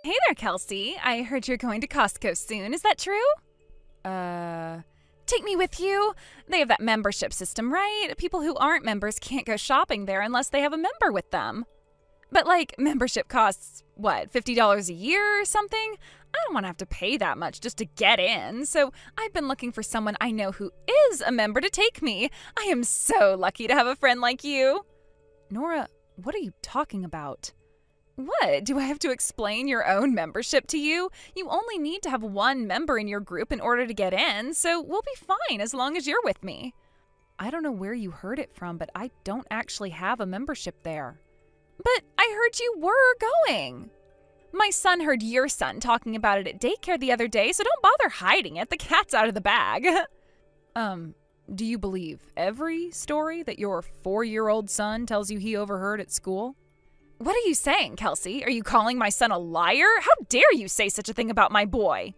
Hey there, Kelsey. I heard you're going to Costco soon. Is that true? Take me with you. They have that membership system, right? People who aren't members can't go shopping there unless they have a member with them. But, membership costs, what, $50 a year or something? I don't want to have to pay that much just to get in, so I've been looking for someone I know who is a member to take me. I am so lucky to have a friend like you. Nora, what are you talking about? What? Do I have to explain your own membership to you? You only need to have one member in your group in order to get in, so we'll be fine as long as you're with me. I don't know where you heard it from, but I don't actually have a membership there. But I heard you were going. My son heard your son talking about it at daycare the other day, so don't bother hiding it. The cat's out of the bag. Do you believe every story that your 4-year-old son tells you he overheard at school? What are you saying, Kelsey? Are you calling my son a liar? How dare you say such a thing about my boy?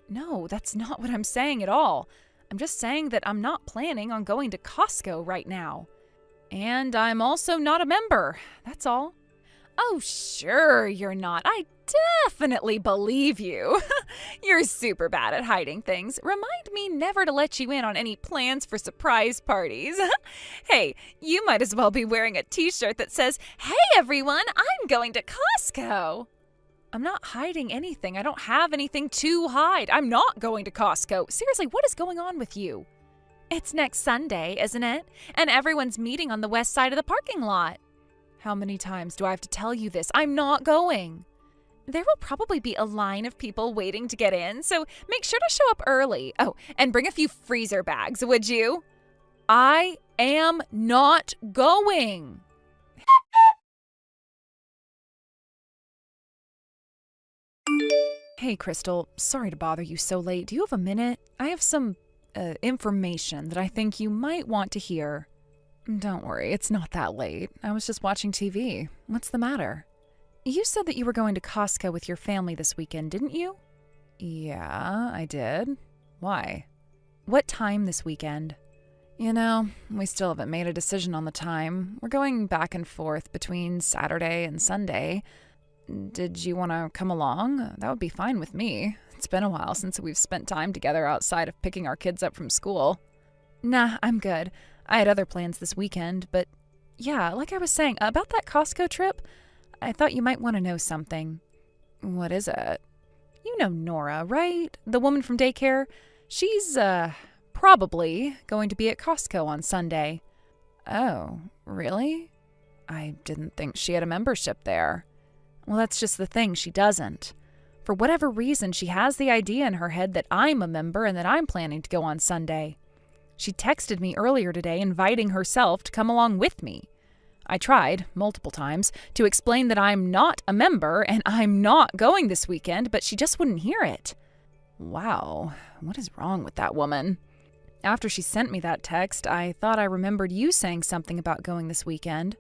No, that's not what I'm saying at all. I'm just saying that I'm not planning on going to Costco right now. And I'm also not a member. That's all. Oh, sure you're not. I definitely believe you. You're super bad at hiding things. Remind me never to let you in on any plans for surprise parties. Hey, you might as well be wearing a t-shirt that says, "Hey everyone, I'm going to Costco." I'm not hiding anything. I don't have anything to hide. I'm not going to Costco. Seriously, what is going on with you? It's next Sunday, isn't it? And everyone's meeting on the west side of the parking lot. How many times do I have to tell you this? I'm not going. There will probably be a line of people waiting to get in, so make sure to show up early. Oh, and bring a few freezer bags, would you? I am not going. Hey, Crystal, sorry to bother you so late. Do you have a minute? I have some information that I think you might want to hear. Don't worry, it's not that late. I was just watching TV. What's the matter? You said that you were going to Costco with your family this weekend, didn't you? Yeah, I did. Why? What time this weekend? We still haven't made a decision on the time. We're going back and forth between Saturday and Sunday. Did you want to come along? That would be fine with me. It's been a while since we've spent time together outside of picking our kids up from school. Nah, I'm good. I had other plans this weekend, but yeah, like I was saying, about that Costco trip, I thought you might want to know something. What is it? You know Nora, right? The woman from daycare? She's, probably going to be at Costco on Sunday. Oh, really? I didn't think she had a membership there. Well, that's just the thing, she doesn't. For whatever reason, she has the idea in her head that I'm a member and that I'm planning to go on Sunday. She texted me earlier today inviting herself to come along with me. I tried, multiple times, to explain that I'm not a member and I'm not going this weekend, but she just wouldn't hear it. Wow, what is wrong with that woman? After she sent me that text, I thought I remembered you saying something about going this weekend.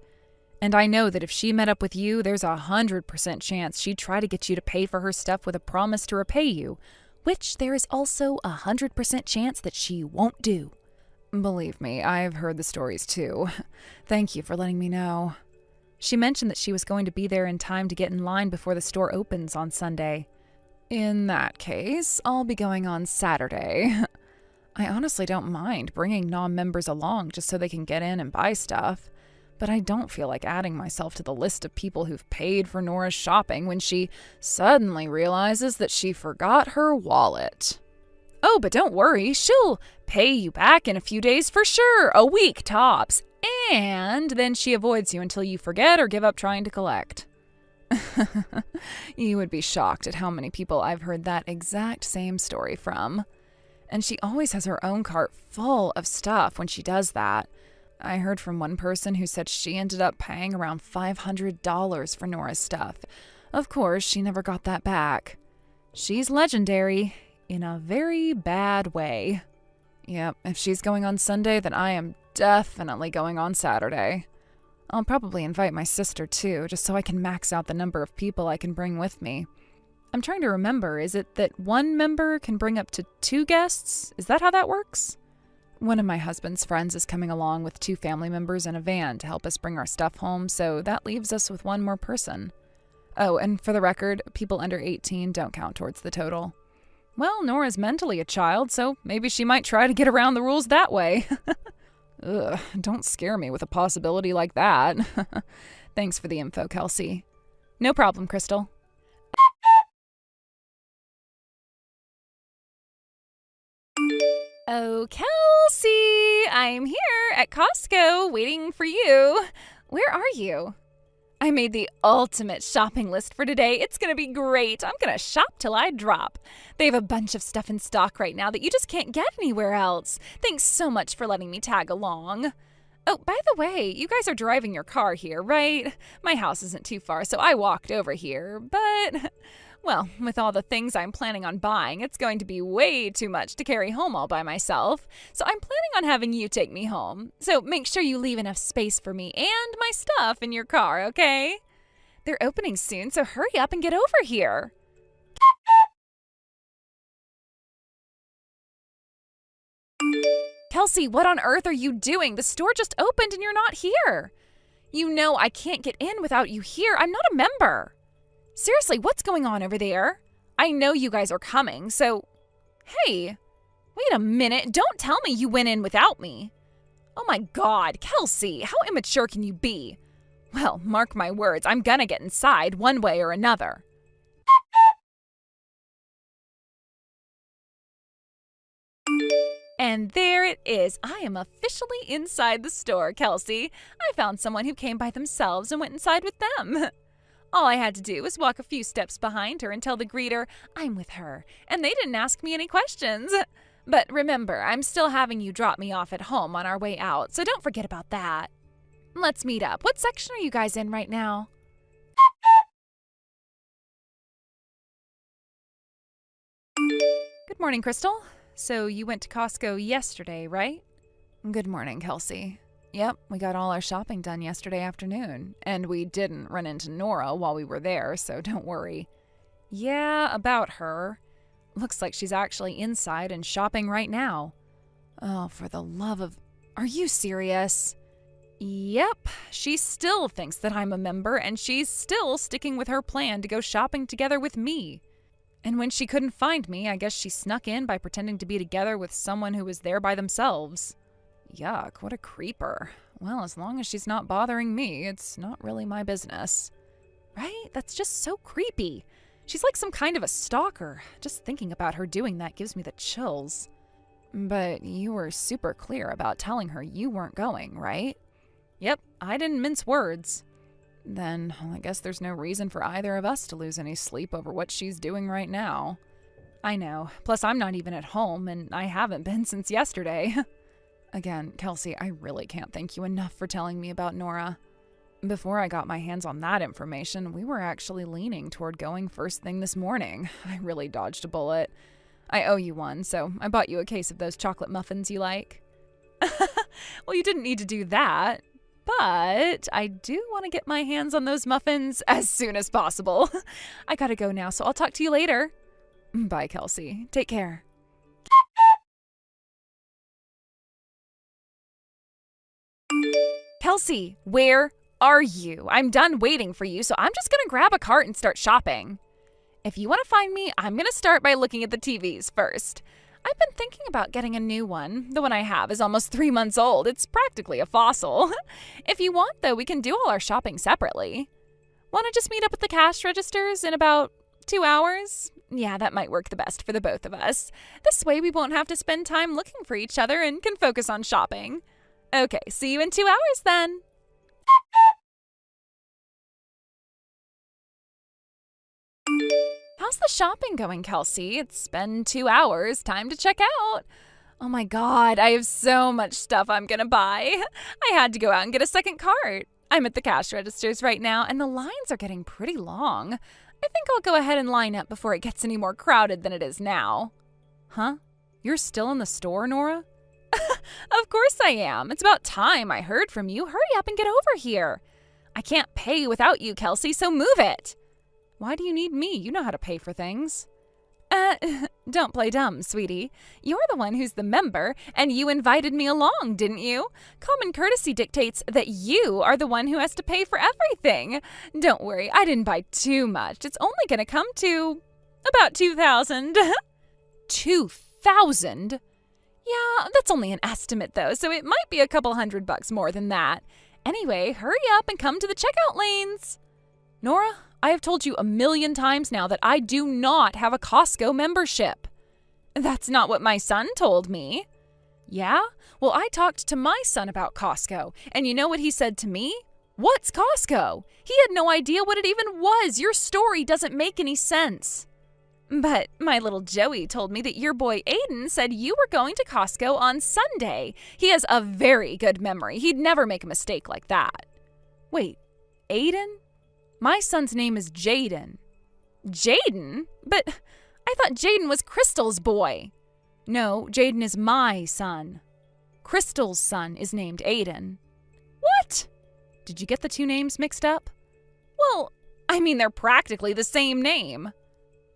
And I know that if she met up with you, there's 100% chance she'd try to get you to pay for her stuff with a promise to repay you, which there is also 100% chance that she won't do. Believe me, I've heard the stories too. Thank you for letting me know. She mentioned that she was going to be there in time to get in line before the store opens on Sunday. In that case, I'll be going on Saturday. I honestly don't mind bringing non-members along just so they can get in and buy stuff. But I don't feel like adding myself to the list of people who've paid for Nora's shopping when she suddenly realizes that she forgot her wallet. Oh, but don't worry, she'll pay you back in a few days for sure, a week tops. And then she avoids you until you forget or give up trying to collect. You would be shocked at how many people I've heard that exact same story from. And she always has her own cart full of stuff when she does that. I heard from one person who said she ended up paying around $500 for Nora's stuff. Of course, she never got that back. She's legendary, in a very bad way. Yep, if she's going on Sunday, then I am definitely going on Saturday. I'll probably invite my sister too, just so I can max out the number of people I can bring with me. I'm trying to remember, is it that one member can bring up to 2 guests? Is that how that works? One of my husband's friends is coming along with 2 family members in a van to help us bring our stuff home, so that leaves us with 1 more person. Oh, and for the record, people under 18 don't count towards the total. Well, Nora's mentally a child, so maybe she might try to get around the rules that way. Ugh, don't scare me with a possibility like that. Thanks for the info, Kelsey. No problem, Crystal. Oh, Kelsey! I'm here at Costco waiting for you. Where are you? I made the ultimate shopping list for today. It's gonna be great. I'm gonna shop till I drop. They have a bunch of stuff in stock right now that you just can't get anywhere else. Thanks so much for letting me tag along. Oh, by the way, you guys are driving your car here, right? My house isn't too far, so I walked over here, but... Well, with all the things I'm planning on buying, it's going to be way too much to carry home all by myself. So I'm planning on having you take me home. So make sure you leave enough space for me and my stuff in your car, okay? They're opening soon, so hurry up and get over here. Kelsey, what on earth are you doing? The store just opened and you're not here. You know I can't get in without you here. I'm not a member. Seriously, what's going on over there? I know you guys are coming, so... Hey, wait a minute. Don't tell me you went in without me. Oh my God, Kelsey, how immature can you be? Well, mark my words, I'm gonna get inside one way or another. And there it is. I am officially inside the store, Kelsey. I found someone who came by themselves and went inside with them. All I had to do was walk a few steps behind her and tell the greeter I'm with her, and they didn't ask me any questions. But remember, I'm still having you drop me off at home on our way out, so don't forget about that. Let's meet up. What section are you guys in right now? Good morning, Crystal. So you went to Costco yesterday, right? Good morning, Kelsey. Yep, we got all our shopping done yesterday afternoon, and we didn't run into Nora while we were there, so don't worry. Yeah, about her. Looks like she's actually inside and shopping right now. Oh, for the love of... Are you serious? Yep, she still thinks that I'm a member, and she's still sticking with her plan to go shopping together with me. And when she couldn't find me, I guess she snuck in by pretending to be together with someone who was there by themselves. Yuck, what a creeper. Well, as long as she's not bothering me, it's not really my business. Right? That's just so creepy. She's like some kind of a stalker. Just thinking about her doing that gives me the chills. But you were super clear about telling her you weren't going, right? Yep, I didn't mince words. Then I guess there's no reason for either of us to lose any sleep over what she's doing right now. I know. Plus, I'm not even at home, and I haven't been since yesterday. Again, Kelsey, I really can't thank you enough for telling me about Nora. Before I got my hands on that information, we were actually leaning toward going first thing this morning. I really dodged a bullet. I owe you one, so I bought you a case of those chocolate muffins you like. Well, you didn't need to do that, but I do want to get my hands on those muffins as soon as possible. I gotta go now, so I'll talk to you later. Bye, Kelsey. Take care. Kelsey, where are you? I'm done waiting for you, so I'm just gonna grab a cart and start shopping. If you want to find me, I'm gonna start by looking at the TVs first. I've been thinking about getting a new one. The one I have is almost 3 months old. It's practically a fossil. If you want, though, we can do all our shopping separately. Want to just meet up at the cash registers in about 2 hours? Yeah, that might work the best for the both of us. This way we won't have to spend time looking for each other and can focus on shopping. Okay, see you in 2 hours then. How's the shopping going, Kelsey? It's been 2 hours. Time to check out. Oh my God, I have so much stuff I'm gonna buy. I had to go out and get a second cart. I'm at the cash registers right now, and the lines are getting pretty long. I think I'll go ahead and line up before it gets any more crowded than it is now. Huh? You're still in the store, Nora? Of course I am. It's about time I heard from you. Hurry up and get over here. I can't pay without you, Kelsey, so move it. Why do you need me? You know how to pay for things. Don't play dumb, sweetie. You're the one who's the member, and you invited me along, didn't you? Common courtesy dictates that you are the one who has to pay for everything. Don't worry, I didn't buy too much. It's only going to come to about $2,000. $2,000? Yeah, that's only an estimate, though, so it might be a couple $100 more than that. Anyway, hurry up and come to the checkout lanes. Nora, I have told you 1,000,000 times now that I do not have a Costco membership. That's not what my son told me. Yeah? Well, I talked to my son about Costco, and you know what he said to me? What's Costco? He had no idea what it even was. Your story doesn't make any sense. But my little Joey told me that your boy Aiden said you were going to Costco on Sunday. He has a very good memory. He'd never make a mistake like that. Wait, Aiden? My son's name is Jaden. Jaden? But I thought Jaden was Crystal's boy. No, Jaden is my son. Crystal's son is named Aiden. What? Did you get the two names mixed up? Well, I mean, they're practically the same name.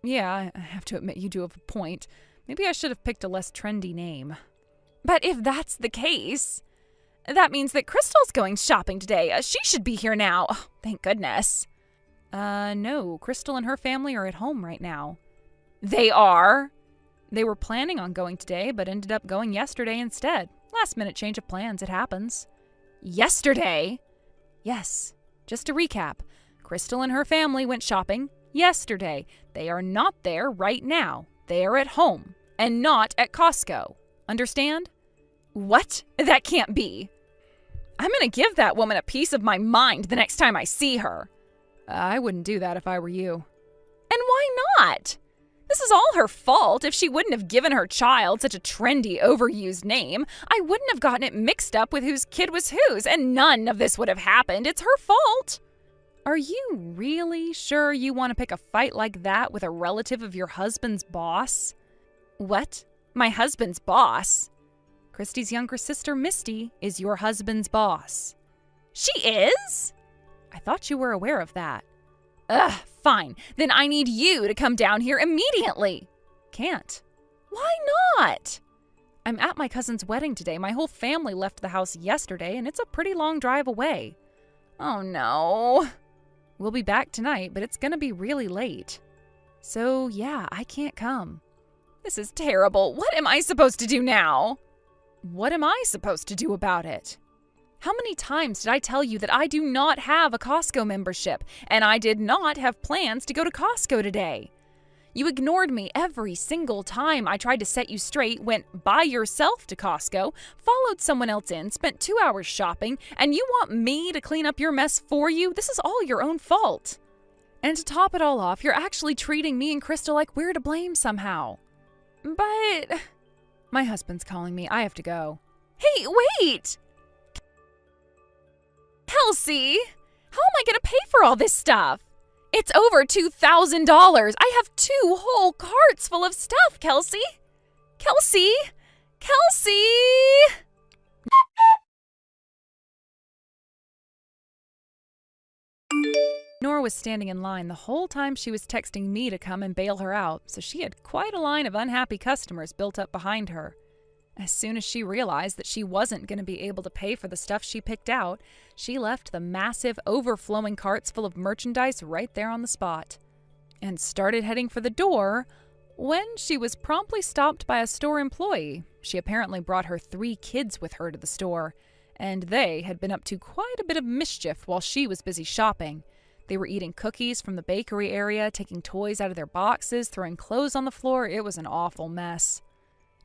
Yeah, I have to admit you do have a point. Maybe I should have picked a less trendy name. But if that's the case, that means that Crystal's going shopping today. She should be here now. Oh, thank goodness. No, Crystal and her family are at home right now. They are? They were planning on going today, but ended up going yesterday instead. Last minute change of plans, it happens. Yesterday? Yes. Just to recap, Crystal and her family went shopping yesterday. They are not there right now. They are at home and not at Costco. Understand? What? That can't be. I'm going to give that woman a piece of my mind the next time I see her. I wouldn't do that if I were you. And why not? This is all her fault. If she wouldn't have given her child such a trendy, overused name, I wouldn't have gotten it mixed up with whose kid was whose, and none of this would have happened. It's her fault. Are you really sure you want to pick a fight like that with a relative of your husband's boss? What? My husband's boss? Christy's younger sister, Misty, is your husband's boss. She is? I thought you were aware of that. Ugh, fine. Then I need you to come down here immediately. Can't. Why not? I'm at my cousin's wedding today. My whole family left the house yesterday, and it's a pretty long drive away. Oh, no. We'll be back tonight, but it's gonna be really late. So, yeah, I can't come. This is terrible. What am I supposed to do now? What am I supposed to do about it? How many times did I tell you that I do not have a Costco membership, and I did not have plans to go to Costco today? You ignored me every single time I tried to set you straight, went by yourself to Costco, followed someone else in, spent 2 hours shopping, and you want me to clean up your mess for you? This is all your own fault. And to top it all off, you're actually treating me and Crystal like we're to blame somehow. But my husband's calling me. I have to go. Hey, wait! Kelsey, how am I going to pay for all this stuff? It's over $2,000. I have 2 whole carts full of stuff, Kelsey. Kelsey! Kelsey! Nora was standing in line the whole time she was texting me to come and bail her out, so she had quite a line of unhappy customers built up behind her. As soon as she realized that she wasn't going to be able to pay for the stuff she picked out, she left the massive, overflowing carts full of merchandise right there on the spot, and started heading for the door when she was promptly stopped by a store employee. She apparently brought her 3 kids with her to the store, and they had been up to quite a bit of mischief while she was busy shopping. They were eating cookies from the bakery area, taking toys out of their boxes, throwing clothes on the floor. It was an awful mess.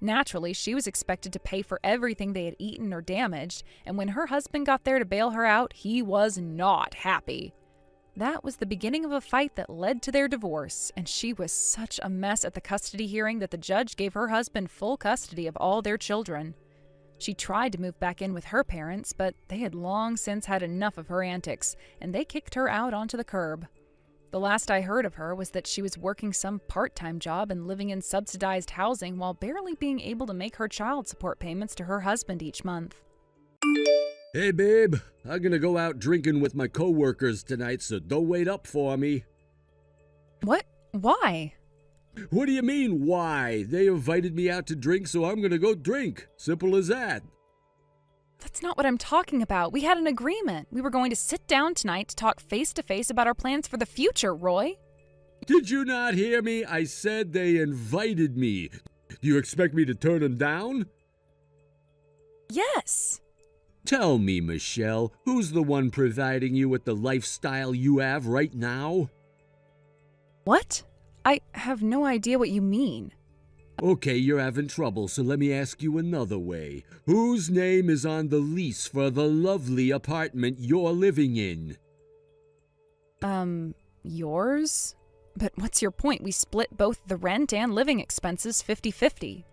Naturally, she was expected to pay for everything they had eaten or damaged, and when her husband got there to bail her out, he was not happy. That was the beginning of a fight that led to their divorce, and she was such a mess at the custody hearing that the judge gave her husband full custody of all their children. She tried to move back in with her parents, but they had long since had enough of her antics, and they kicked her out onto the curb. The last I heard of her was that she was working some part-time job and living in subsidized housing while barely being able to make her child support payments to her husband each month. Hey, babe, I'm gonna go out drinking with my coworkers tonight, so don't wait up for me. What? Why? What do you mean, why? They invited me out to drink, so I'm gonna go drink. Simple as that. That's not what I'm talking about. We had an agreement. We were going to sit down tonight to talk face to face about our plans for the future, Roy. Did you not hear me? I said they invited me. Do you expect me to turn them down? Yes. Tell me, Michelle, who's the one providing you with the lifestyle you have right now? What? I have no idea what you mean. Okay, you're having trouble, so let me ask you another way. Whose name is on the lease for the lovely apartment you're living in? Yours? But what's your point? We split both the rent and living expenses 50-50.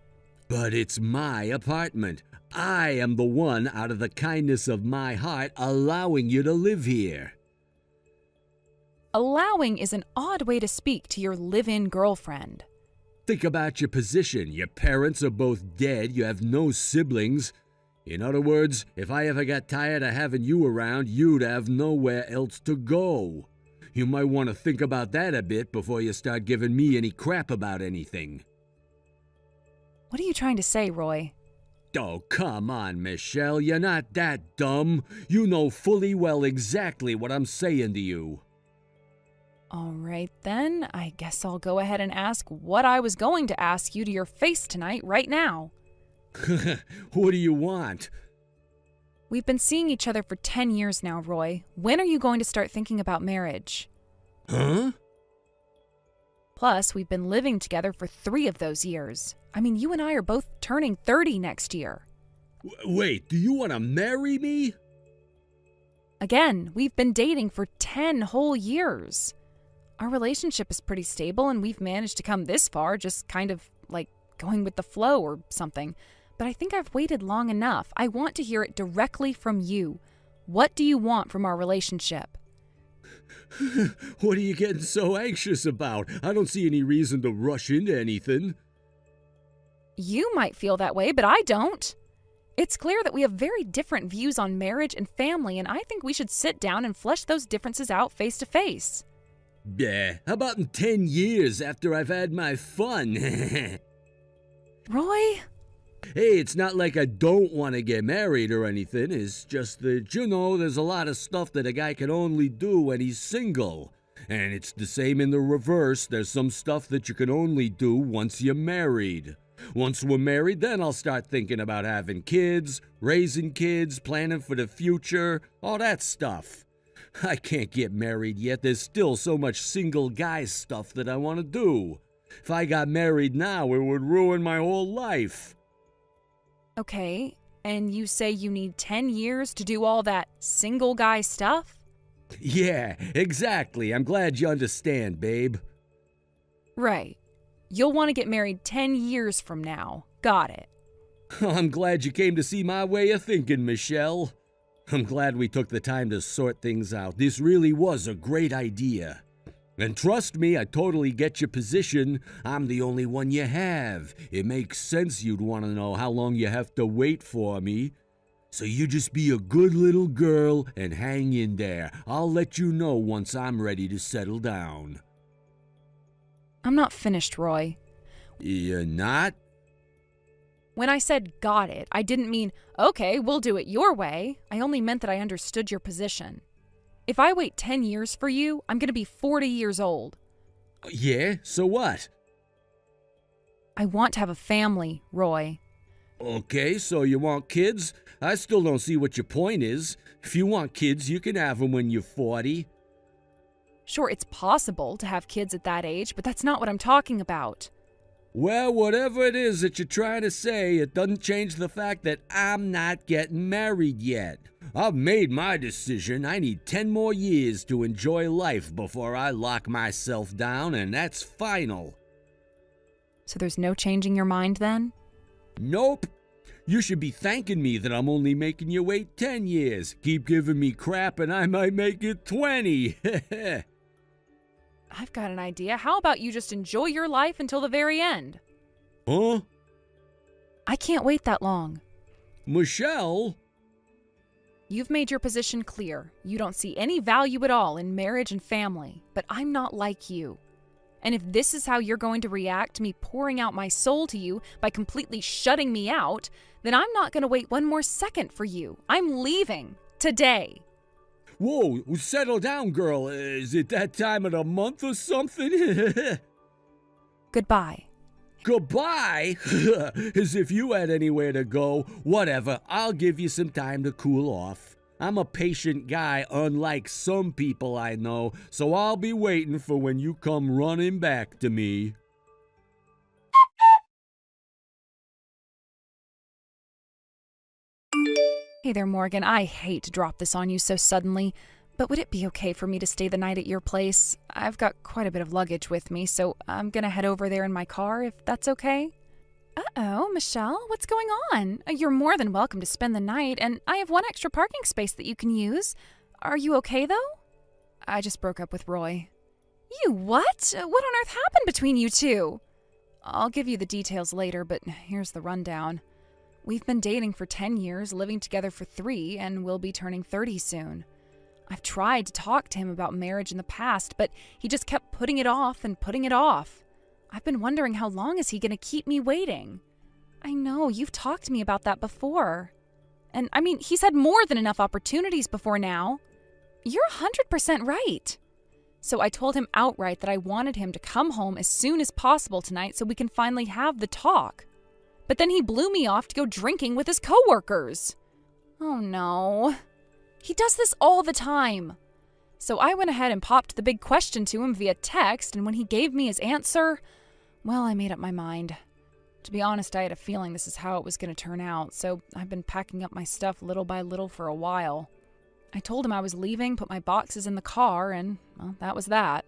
But it's my apartment. I am the one, out of the kindness of my heart, allowing you to live here. Allowing is an odd way to speak to your live-in girlfriend. Think about your position. Your parents are both dead. You have no siblings. In other words, if I ever got tired of having you around, you'd have nowhere else to go. You might want to think about that a bit before you start giving me any crap about anything. What are you trying to say, Roy? Oh, come on, Michelle. You're not that dumb. You know fully well exactly what I'm saying to you. All right, then. I guess I'll go ahead and ask what I was going to ask you to your face tonight, right now. What do you want? We've been seeing each other for 10 years now, Roy. When are you going to start thinking about marriage? Huh? Plus, we've been living together for 3 of those years. I mean, you and I are both turning 30 next year. Wait, do you want to marry me? Again, we've been dating for 10 whole years. Our relationship is pretty stable, and we've managed to come this far, just kind of like going with the flow or something. But I think I've waited long enough. I want to hear it directly from you. What do you want from our relationship? What are you getting so anxious about? I don't see any reason to rush into anything. You might feel that way, but I don't. It's clear that we have very different views on marriage and family, and I think we should sit down and flesh those differences out face to face. Yeah, how about in 10 years after I've had my fun? Roy? Hey, it's not like I don't want to get married or anything. It's just that, there's a lot of stuff that a guy can only do when he's single. And it's the same in the reverse. There's some stuff that you can only do once you're married. Once we're married, then I'll start thinking about having kids, raising kids, planning for the future, all that stuff. I can't get married yet. There's still so much single guy stuff that I want to do. If I got married now, it would ruin my whole life. Okay, and you say you need 10 years to do all that single guy stuff? Yeah, exactly. I'm glad you understand, babe. Right. You'll want to get married 10 years from now. Got it. I'm glad you came to see my way of thinking, Michelle. I'm glad we took the time to sort things out. This really was a great idea. And trust me, I totally get your position. I'm the only one you have. It makes sense you'd want to know how long you have to wait for me. So you just be a good little girl and hang in there. I'll let you know once I'm ready to settle down. I'm not finished, Roy. You're not? When I said got it, I didn't mean, okay, we'll do it your way. I only meant that I understood your position. If I wait 10 years for you, I'm going to be 40 years old. Yeah, so what? I want to have a family, Roy. Okay, so you want kids? I still don't see what your point is. If you want kids, you can have them when you're 40. Sure, it's possible to have kids at that age, but that's not what I'm talking about. Well, whatever it is that you're trying to say, it doesn't change the fact that I'm not getting married yet. I've made my decision. I need 10 more years to enjoy life before I lock myself down, and that's final. So there's no changing your mind then? Nope. You should be thanking me that I'm only making you wait 10 years. Keep giving me crap and I might make it 20. I've got an idea. How about you just enjoy your life until the very end? Huh? I can't wait that long. Michelle? You've made your position clear. You don't see any value at all in marriage and family, but I'm not like you. And if this is how you're going to react to me pouring out my soul to you by completely shutting me out, then I'm not going to wait one more second for you. I'm leaving. Today. Whoa, settle down, girl. Is it that time of the month or something? Goodbye. Goodbye? As if you had anywhere to go. Whatever, I'll give you some time to cool off. I'm a patient guy, unlike some people I know, so I'll be waiting for when you come running back to me. Hey there, Morgan. I hate to drop this on you so suddenly, but would it be okay for me to stay the night at your place? I've got quite a bit of luggage with me, so I'm gonna head over there in my car, if that's okay. Uh-oh, Michelle, what's going on? You're more than welcome to spend the night, and I have one extra parking space that you can use. Are you okay, though? I just broke up with Roy. You what? What on earth happened between you two? I'll give you the details later, but here's the rundown. We've been dating for 10 years, living together for 3, and we'll be turning 30 soon. I've tried to talk to him about marriage in the past, but he just kept putting it off and putting it off. I've been wondering how long is he going to keep me waiting? I know, you've talked to me about that before. And I mean, he's had more than enough opportunities before now. You're 100% right. So I told him outright that I wanted him to come home as soon as possible tonight so we can finally have the talk. But then he blew me off to go drinking with his coworkers. Oh no. He does this all the time. So I went ahead and popped the big question to him via text, and when he gave me his answer, well, I made up my mind. To be honest, I had a feeling this is how it was going to turn out, so I've been packing up my stuff little by little for a while. I told him I was leaving, put my boxes in the car, and, well, that was that.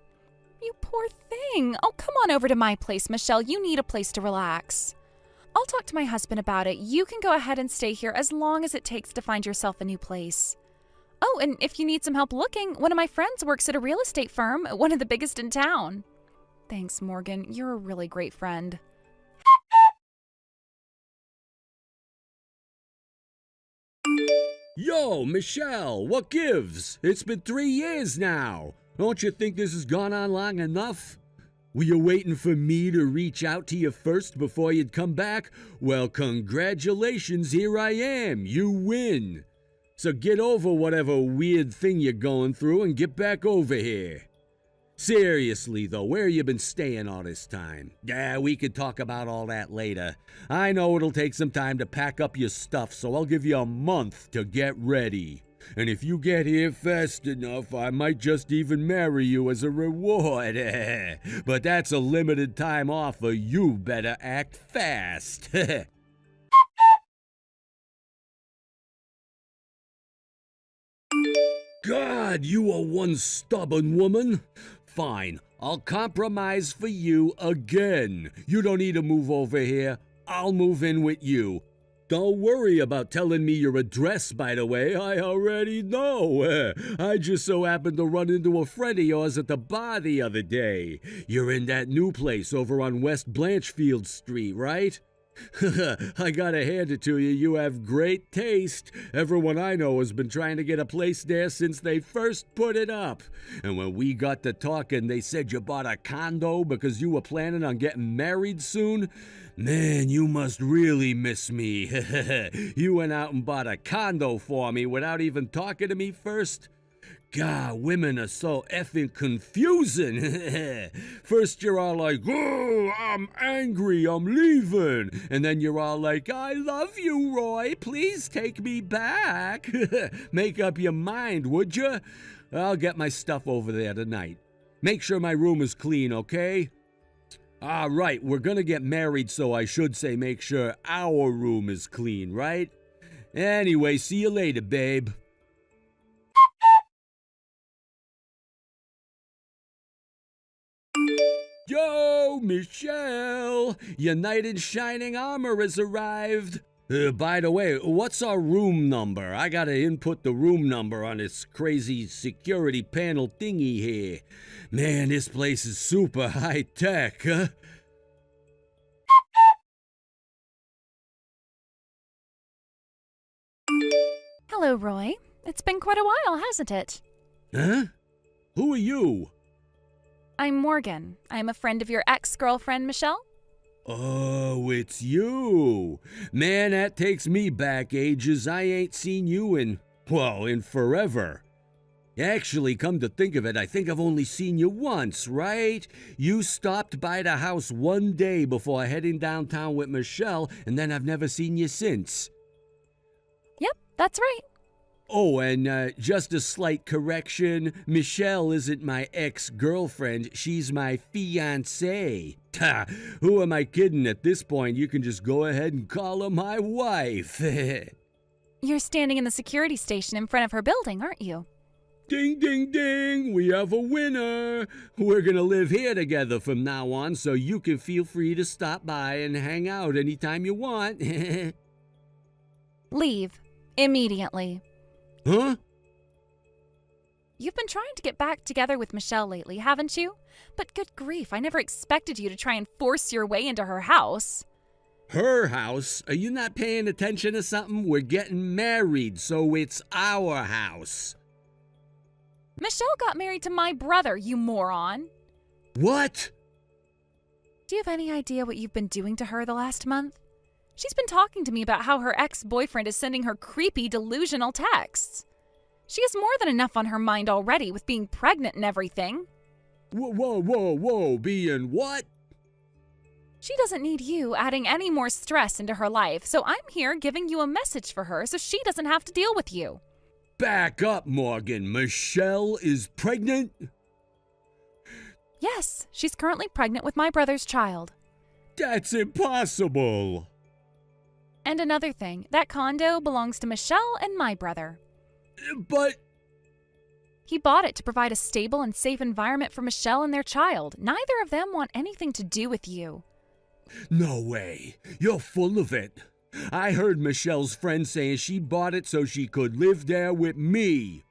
You poor thing. Oh, come on over to my place, Michelle. You need a place to relax. I'll talk to my husband about it. You can go ahead and stay here as long as it takes to find yourself a new place. Oh, and if you need some help looking, one of my friends works at a real estate firm, one of the biggest in town. Thanks, Morgan. You're a really great friend. Yo, Michelle, what gives? It's been 3 years now. Don't you think this has gone on long enough? Were you waiting for me to reach out to you first before you'd come back? Well, congratulations, here I am. You win. So get over whatever weird thing you're going through and get back over here. Seriously, though, where you been staying all this time? Yeah, we could talk about all that later. I know it'll take some time to pack up your stuff, so I'll give you a month to get ready. And if you get here fast enough, I might just even marry you as a reward. But that's a limited time offer. You better act fast. God, you are one stubborn woman. Fine, I'll compromise for you again. You don't need to move over here. I'll move in with you. Don't worry about telling me your address, by the way. I already know. I just so happened to run into a friend of yours at the bar the other day. You're in that new place over on West Blanchfield Street, right? I gotta hand it to you, you have great taste. Everyone I know has been trying to get a place there since they first put it up. And when we got to talking, they said you bought a condo because you were planning on getting married soon. Man, you must really miss me. You went out and bought a condo for me without even talking to me first. God, women are so effing confusing. First you're all like, oh, I'm angry, I'm leaving. And then you're all like, I love you, Roy, please take me back. Make up your mind, would you? I'll get my stuff over there tonight. Make sure my room is clean, okay? All right, we're gonna get married, so I should say make sure our room is clean, right? Anyway, see you later, babe. Yo, Michelle! Your knight in shining armor has arrived. By the way, what's our room number? I gotta input the room number on this crazy security panel thingy here. Man, this place is super high tech, huh? Hello, Roy. It's been quite a while, hasn't it? Huh? Who are you? I'm Morgan. I'm a friend of your ex-girlfriend, Michelle. Oh, it's you. Man, that takes me back ages. I ain't seen you in forever. Actually, come to think of it, I think I've only seen you once, right? You stopped by the house one day before heading downtown with Michelle, and then I've never seen you since. Yep, that's right. Oh, and just a slight correction. Michelle isn't my ex-girlfriend. She's my fiancée. Ha! Who am I kidding at this point? You can just go ahead and call her my wife. You're standing in the security station in front of her building, aren't you? Ding, ding, ding. We have a winner. We're gonna live here together from now on, so you can feel free to stop by and hang out anytime you want. Leave. Immediately. Huh? You've been trying to get back together with Michelle lately, haven't you? But good grief, I never expected you to try and force your way into her house. Her house? Are you not paying attention to something? We're getting married, so it's our house. Michelle got married to my brother, you moron. What? Do you have any idea what you've been doing to her the last month? She's been talking to me about how her ex-boyfriend is sending her creepy, delusional texts. She has more than enough on her mind already with being pregnant and everything. Whoa, being what? She doesn't need you adding any more stress into her life, so I'm here giving you a message for her so she doesn't have to deal with you. Back up, Morgan. Michelle is pregnant? Yes, she's currently pregnant with my brother's child. That's impossible. And another thing, that condo belongs to Michelle and my brother. But... He bought it to provide a stable and safe environment for Michelle and their child. Neither of them want anything to do with you. No way. You're full of it. I heard Michelle's friend saying she bought it so she could live there with me.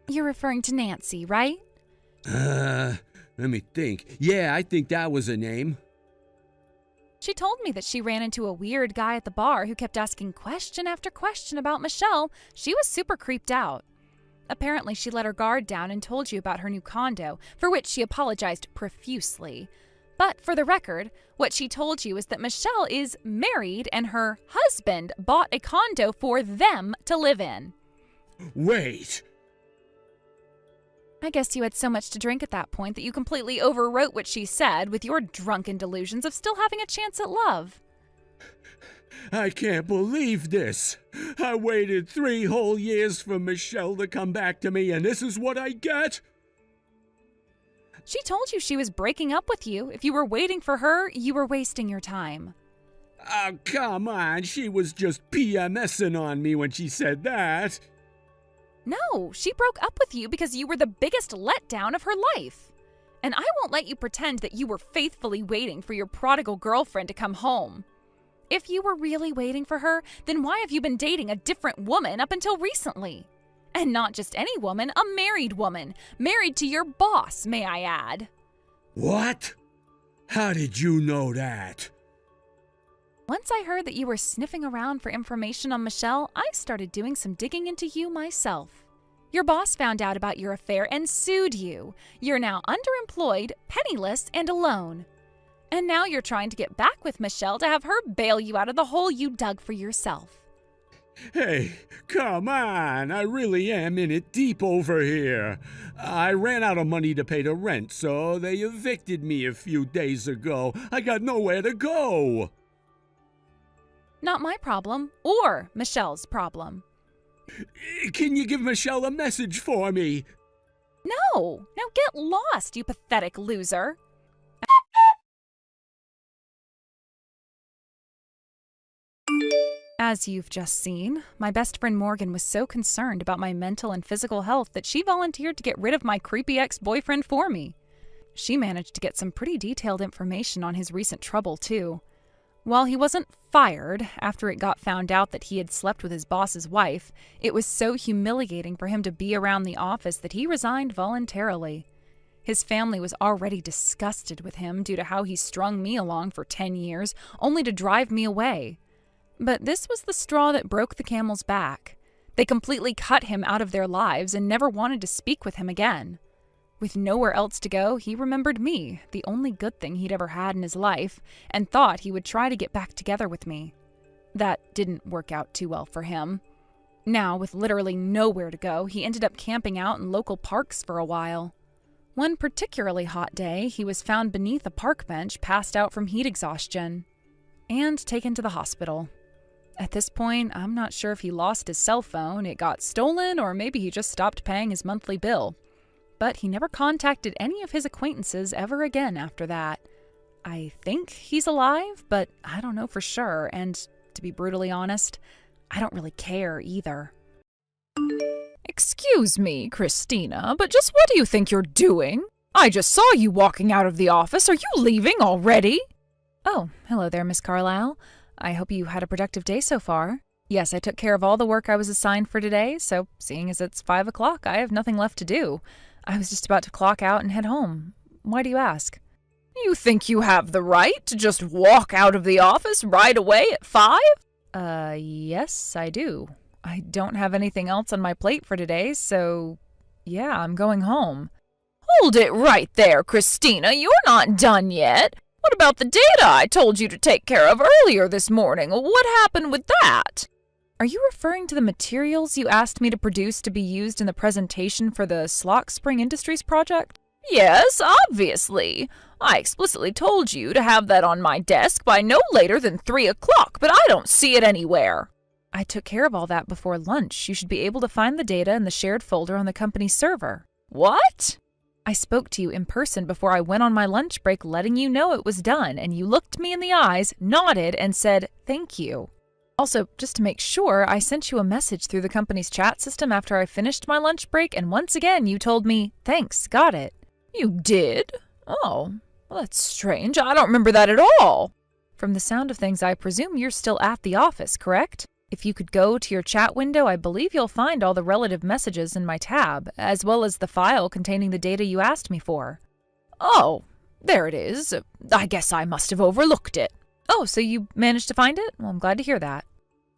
You're referring to Nancy, right? Let me think. Yeah, I think that was her name. She told me that she ran into a weird guy at the bar who kept asking question after question about Michelle. She was super creeped out. Apparently, she let her guard down and told you about her new condo, for which she apologized profusely. But for the record, what she told you is that Michelle is married and her husband bought a condo for them to live in. Wait. I guess you had so much to drink at that point that you completely overwrote what she said with your drunken delusions of still having a chance at love. I can't believe this. I waited 3 whole years for Michelle to come back to me, and this is what I get? She told you she was breaking up with you. If you were waiting for her, you were wasting your time. Oh, come on. She was just PMSing on me when she said that. No, she broke up with you because you were the biggest letdown of her life. And I won't let you pretend that you were faithfully waiting for your prodigal girlfriend to come home. If you were really waiting for her, then why have you been dating a different woman up until recently? And not just any woman, a married woman. Married to your boss, may I add. What? How did you know that? Once I heard that you were sniffing around for information on Michelle, I started doing some digging into you myself. Your boss found out about your affair and sued you. You're now underemployed, penniless, and alone. And now you're trying to get back with Michelle to have her bail you out of the hole you dug for yourself. Hey, come on. I really am in it deep over here. I ran out of money to pay the rent, so they evicted me a few days ago. I got nowhere to go. Not my problem, or Michelle's problem. Can you give Michelle a message for me? No! Now get lost, you pathetic loser! As you've just seen, my best friend Morgan was so concerned about my mental and physical health that she volunteered to get rid of my creepy ex-boyfriend for me. She managed to get some pretty detailed information on his recent trouble, too. While he wasn't fired after it got found out that he had slept with his boss's wife, it was so humiliating for him to be around the office that he resigned voluntarily. His family was already disgusted with him due to how he strung me along for 10 years, only to drive me away. But this was the straw that broke the camel's back. They completely cut him out of their lives and never wanted to speak with him again. With nowhere else to go, he remembered me, the only good thing he'd ever had in his life, and thought he would try to get back together with me. That didn't work out too well for him. Now, with literally nowhere to go, he ended up camping out in local parks for a while. One particularly hot day, he was found beneath a park bench, passed out from heat exhaustion, and taken to the hospital. At this point, I'm not sure if he lost his cell phone, it got stolen, or maybe he just stopped paying his monthly bill. But he never contacted any of his acquaintances ever again after that. I think he's alive, but I don't know for sure, and to be brutally honest, I don't really care either. Excuse me, Christina, but just what do you think you're doing? I just saw you walking out of the office. Are you leaving already? Oh, hello there, Miss Carlisle. I hope you had a productive day so far. Yes, I took care of all the work I was assigned for today, so seeing as it's 5 o'clock, I have nothing left to do. I was just about to clock out and head home. Why do you ask? You think you have the right to just walk out of the office right away at 5? Yes, I do. I don't have anything else on my plate for today, so yeah, I'm going home. Hold it right there, Christina. You're not done yet. What about the data I told you to take care of earlier this morning? What happened with that? Are you referring to the materials you asked me to produce to be used in the presentation for the Slock Spring Industries project? Yes, obviously. I explicitly told you to have that on my desk by no later than 3 o'clock, but I don't see it anywhere. I took care of all that before lunch. You should be able to find the data in the shared folder on the company's server. What? I spoke to you in person before I went on my lunch break, letting you know it was done, and you looked me in the eyes, nodded, and said, "Thank you." Also, just to make sure, I sent you a message through the company's chat system after I finished my lunch break, and once again you told me, "Thanks, got it." You did? Oh, well, that's strange. I don't remember that at all. From the sound of things, I presume you're still at the office, correct? If you could go to your chat window, I believe you'll find all the relative messages in my tab, as well as the file containing the data you asked me for. Oh, there it is. I guess I must have overlooked it. Oh, so you managed to find it? Well, I'm glad to hear that.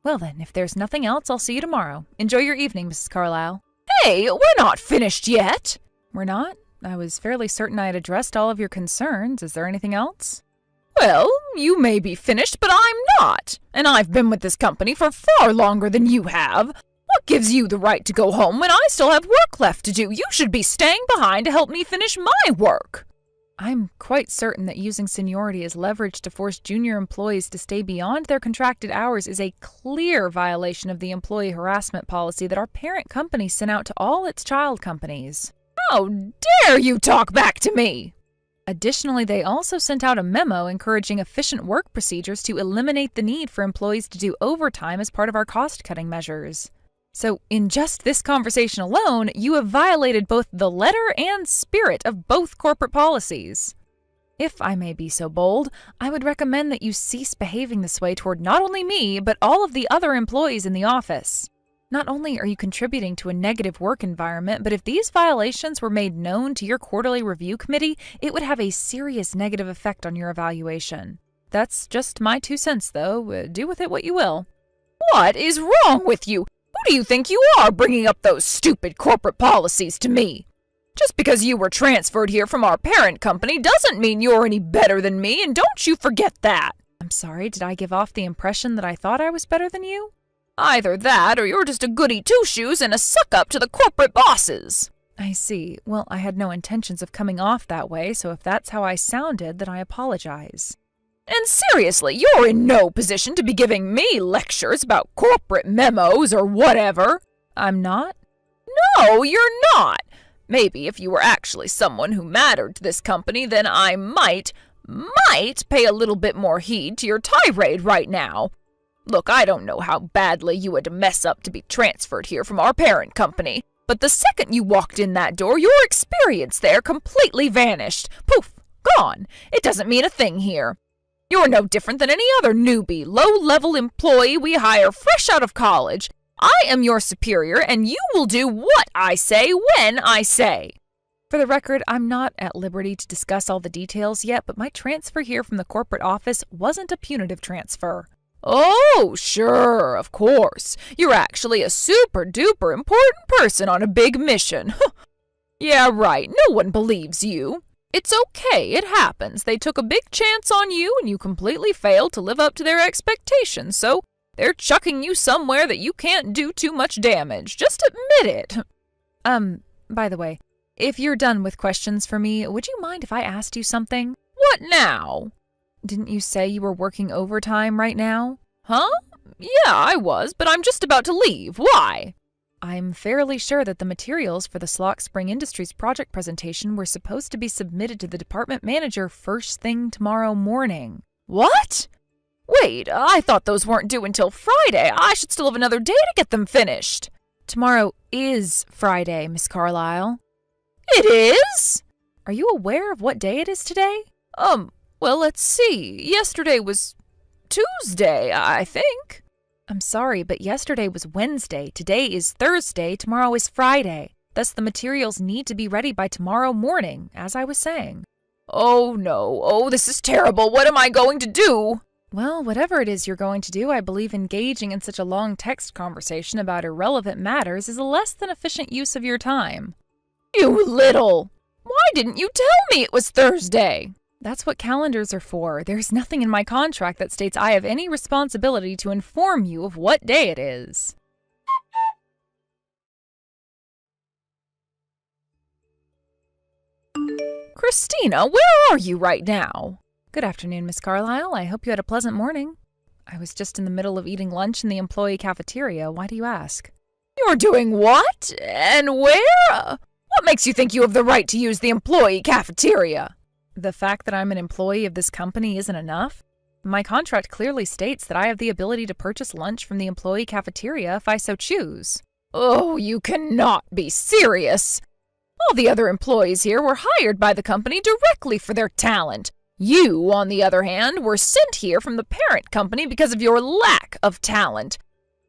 Well then, if there's nothing else, I'll see you tomorrow. Enjoy your evening, Mrs. Carlisle. Hey, we're not finished yet. We're not? I was fairly certain I had addressed all of your concerns. Is there anything else? Well, you may be finished, but I'm not. And I've been with this company for far longer than you have. What gives you the right to go home when I still have work left to do? You should be staying behind to help me finish my work. I'm quite certain that using seniority as leverage to force junior employees to stay beyond their contracted hours is a clear violation of the employee harassment policy that our parent company sent out to all its child companies. How dare you talk back to me? Additionally, they also sent out a memo encouraging efficient work procedures to eliminate the need for employees to do overtime as part of our cost-cutting measures. So, in just this conversation alone, you have violated both the letter and spirit of both corporate policies. If I may be so bold, I would recommend that you cease behaving this way toward not only me, but all of the other employees in the office. Not only are you contributing to a negative work environment, but if these violations were made known to your quarterly review committee, it would have a serious negative effect on your evaluation. That's just my 2 cents, though. Do with it what you will. What is wrong with you? Who do you think you are, bringing up those stupid corporate policies to me? Just because you were transferred here from our parent company doesn't mean you're any better than me, and don't you forget that. I'm sorry, did I give off the impression that I thought I was better than you? Either that, or you're just a goody two-shoes and a suck-up to the corporate bosses. I see. Well, I had no intentions of coming off that way, so if that's how I sounded, then I apologize. And seriously, you're in no position to be giving me lectures about corporate memos or whatever. I'm not? No, you're not. Maybe if you were actually someone who mattered to this company, then I might pay a little bit more heed to your tirade right now. Look, I don't know how badly you had to mess up to be transferred here from our parent company, but the second you walked in that door, your experience there completely vanished. Poof, gone. It doesn't mean a thing here. You're no different than any other newbie, low-level employee we hire fresh out of college. I am your superior, and you will do what I say when I say. For the record, I'm not at liberty to discuss all the details yet, but my transfer here from the corporate office wasn't a punitive transfer. Oh, sure, of course. You're actually a super-duper important person on a big mission. Yeah, right. No one believes you. It's okay. It happens. They took a big chance on you and you completely failed to live up to their expectations, so they're chucking you somewhere that you can't do too much damage. Just admit it. By the way, if you're done with questions for me, would you mind if I asked you something? What now? Didn't you say you were working overtime right now? Huh? Yeah, I was, but I'm just about to leave. Why? I'm fairly sure that the materials for the Slock Spring Industries project presentation were supposed to be submitted to the department manager first thing tomorrow morning. What? Wait, I thought those weren't due until Friday. I should still have another day to get them finished. Tomorrow is Friday, Miss Carlyle. It is? Are you aware of what day it is today? Well, let's see. Yesterday was Tuesday, I think. I'm sorry, but yesterday was Wednesday, today is Thursday, tomorrow is Friday. Thus, the materials need to be ready by tomorrow morning, as I was saying. Oh, no. Oh, this is terrible. What am I going to do? Well, whatever it is you're going to do, I believe engaging in such a long text conversation about irrelevant matters is a less than efficient use of your time. You little! Why didn't you tell me it was Thursday? That's what calendars are for. There's nothing in my contract that states I have any responsibility to inform you of what day it is. Christina, where are you right now? Good afternoon, Miss Carlyle. I hope you had a pleasant morning. I was just in the middle of eating lunch in the employee cafeteria. Why do you ask? You're doing what? And where? What makes you think you have the right to use the employee cafeteria? The fact that I'm an employee of this company isn't enough. My contract clearly states that I have the ability to purchase lunch from the employee cafeteria if I so choose. Oh, you cannot be serious. All the other employees here were hired by the company directly for their talent. You, on the other hand, were sent here from the parent company because of your lack of talent.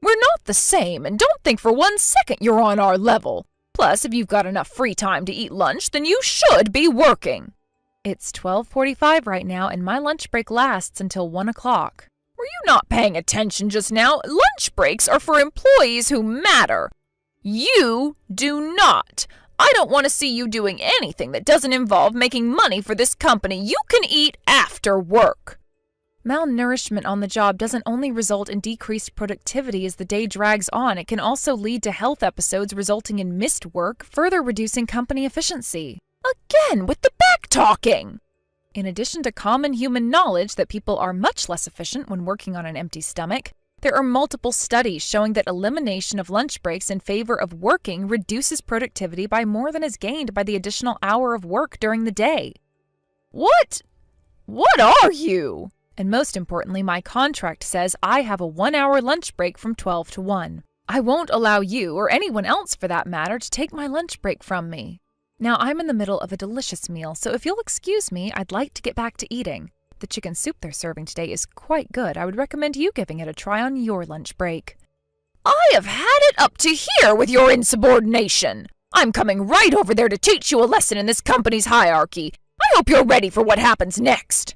We're not the same, and don't think for 1 second you're on our level. Plus, if you've got enough free time to eat lunch, then you should be working. It's 12:45 right now, and my lunch break lasts until 1 o'clock. Were you not paying attention just now? Lunch breaks are for employees who matter. You do not. I don't want to see you doing anything that doesn't involve making money for this company. You can eat after work. Malnourishment on the job doesn't only result in decreased productivity as the day drags on, it can also lead to health episodes resulting in missed work, further reducing company efficiency. Again, with the back-talking! In addition to common human knowledge that people are much less efficient when working on an empty stomach, there are multiple studies showing that elimination of lunch breaks in favor of working reduces productivity by more than is gained by the additional hour of work during the day. What are you? And most importantly, my contract says I have a 1-hour lunch break from 12 to 1. I won't allow you, or anyone else for that matter, to take my lunch break from me. Now, I'm in the middle of a delicious meal, so if you'll excuse me, I'd like to get back to eating. The chicken soup they're serving today is quite good. I would recommend you giving it a try on your lunch break. I have had it up to here with your insubordination. I'm coming right over there to teach you a lesson in this company's hierarchy. I hope you're ready for what happens next.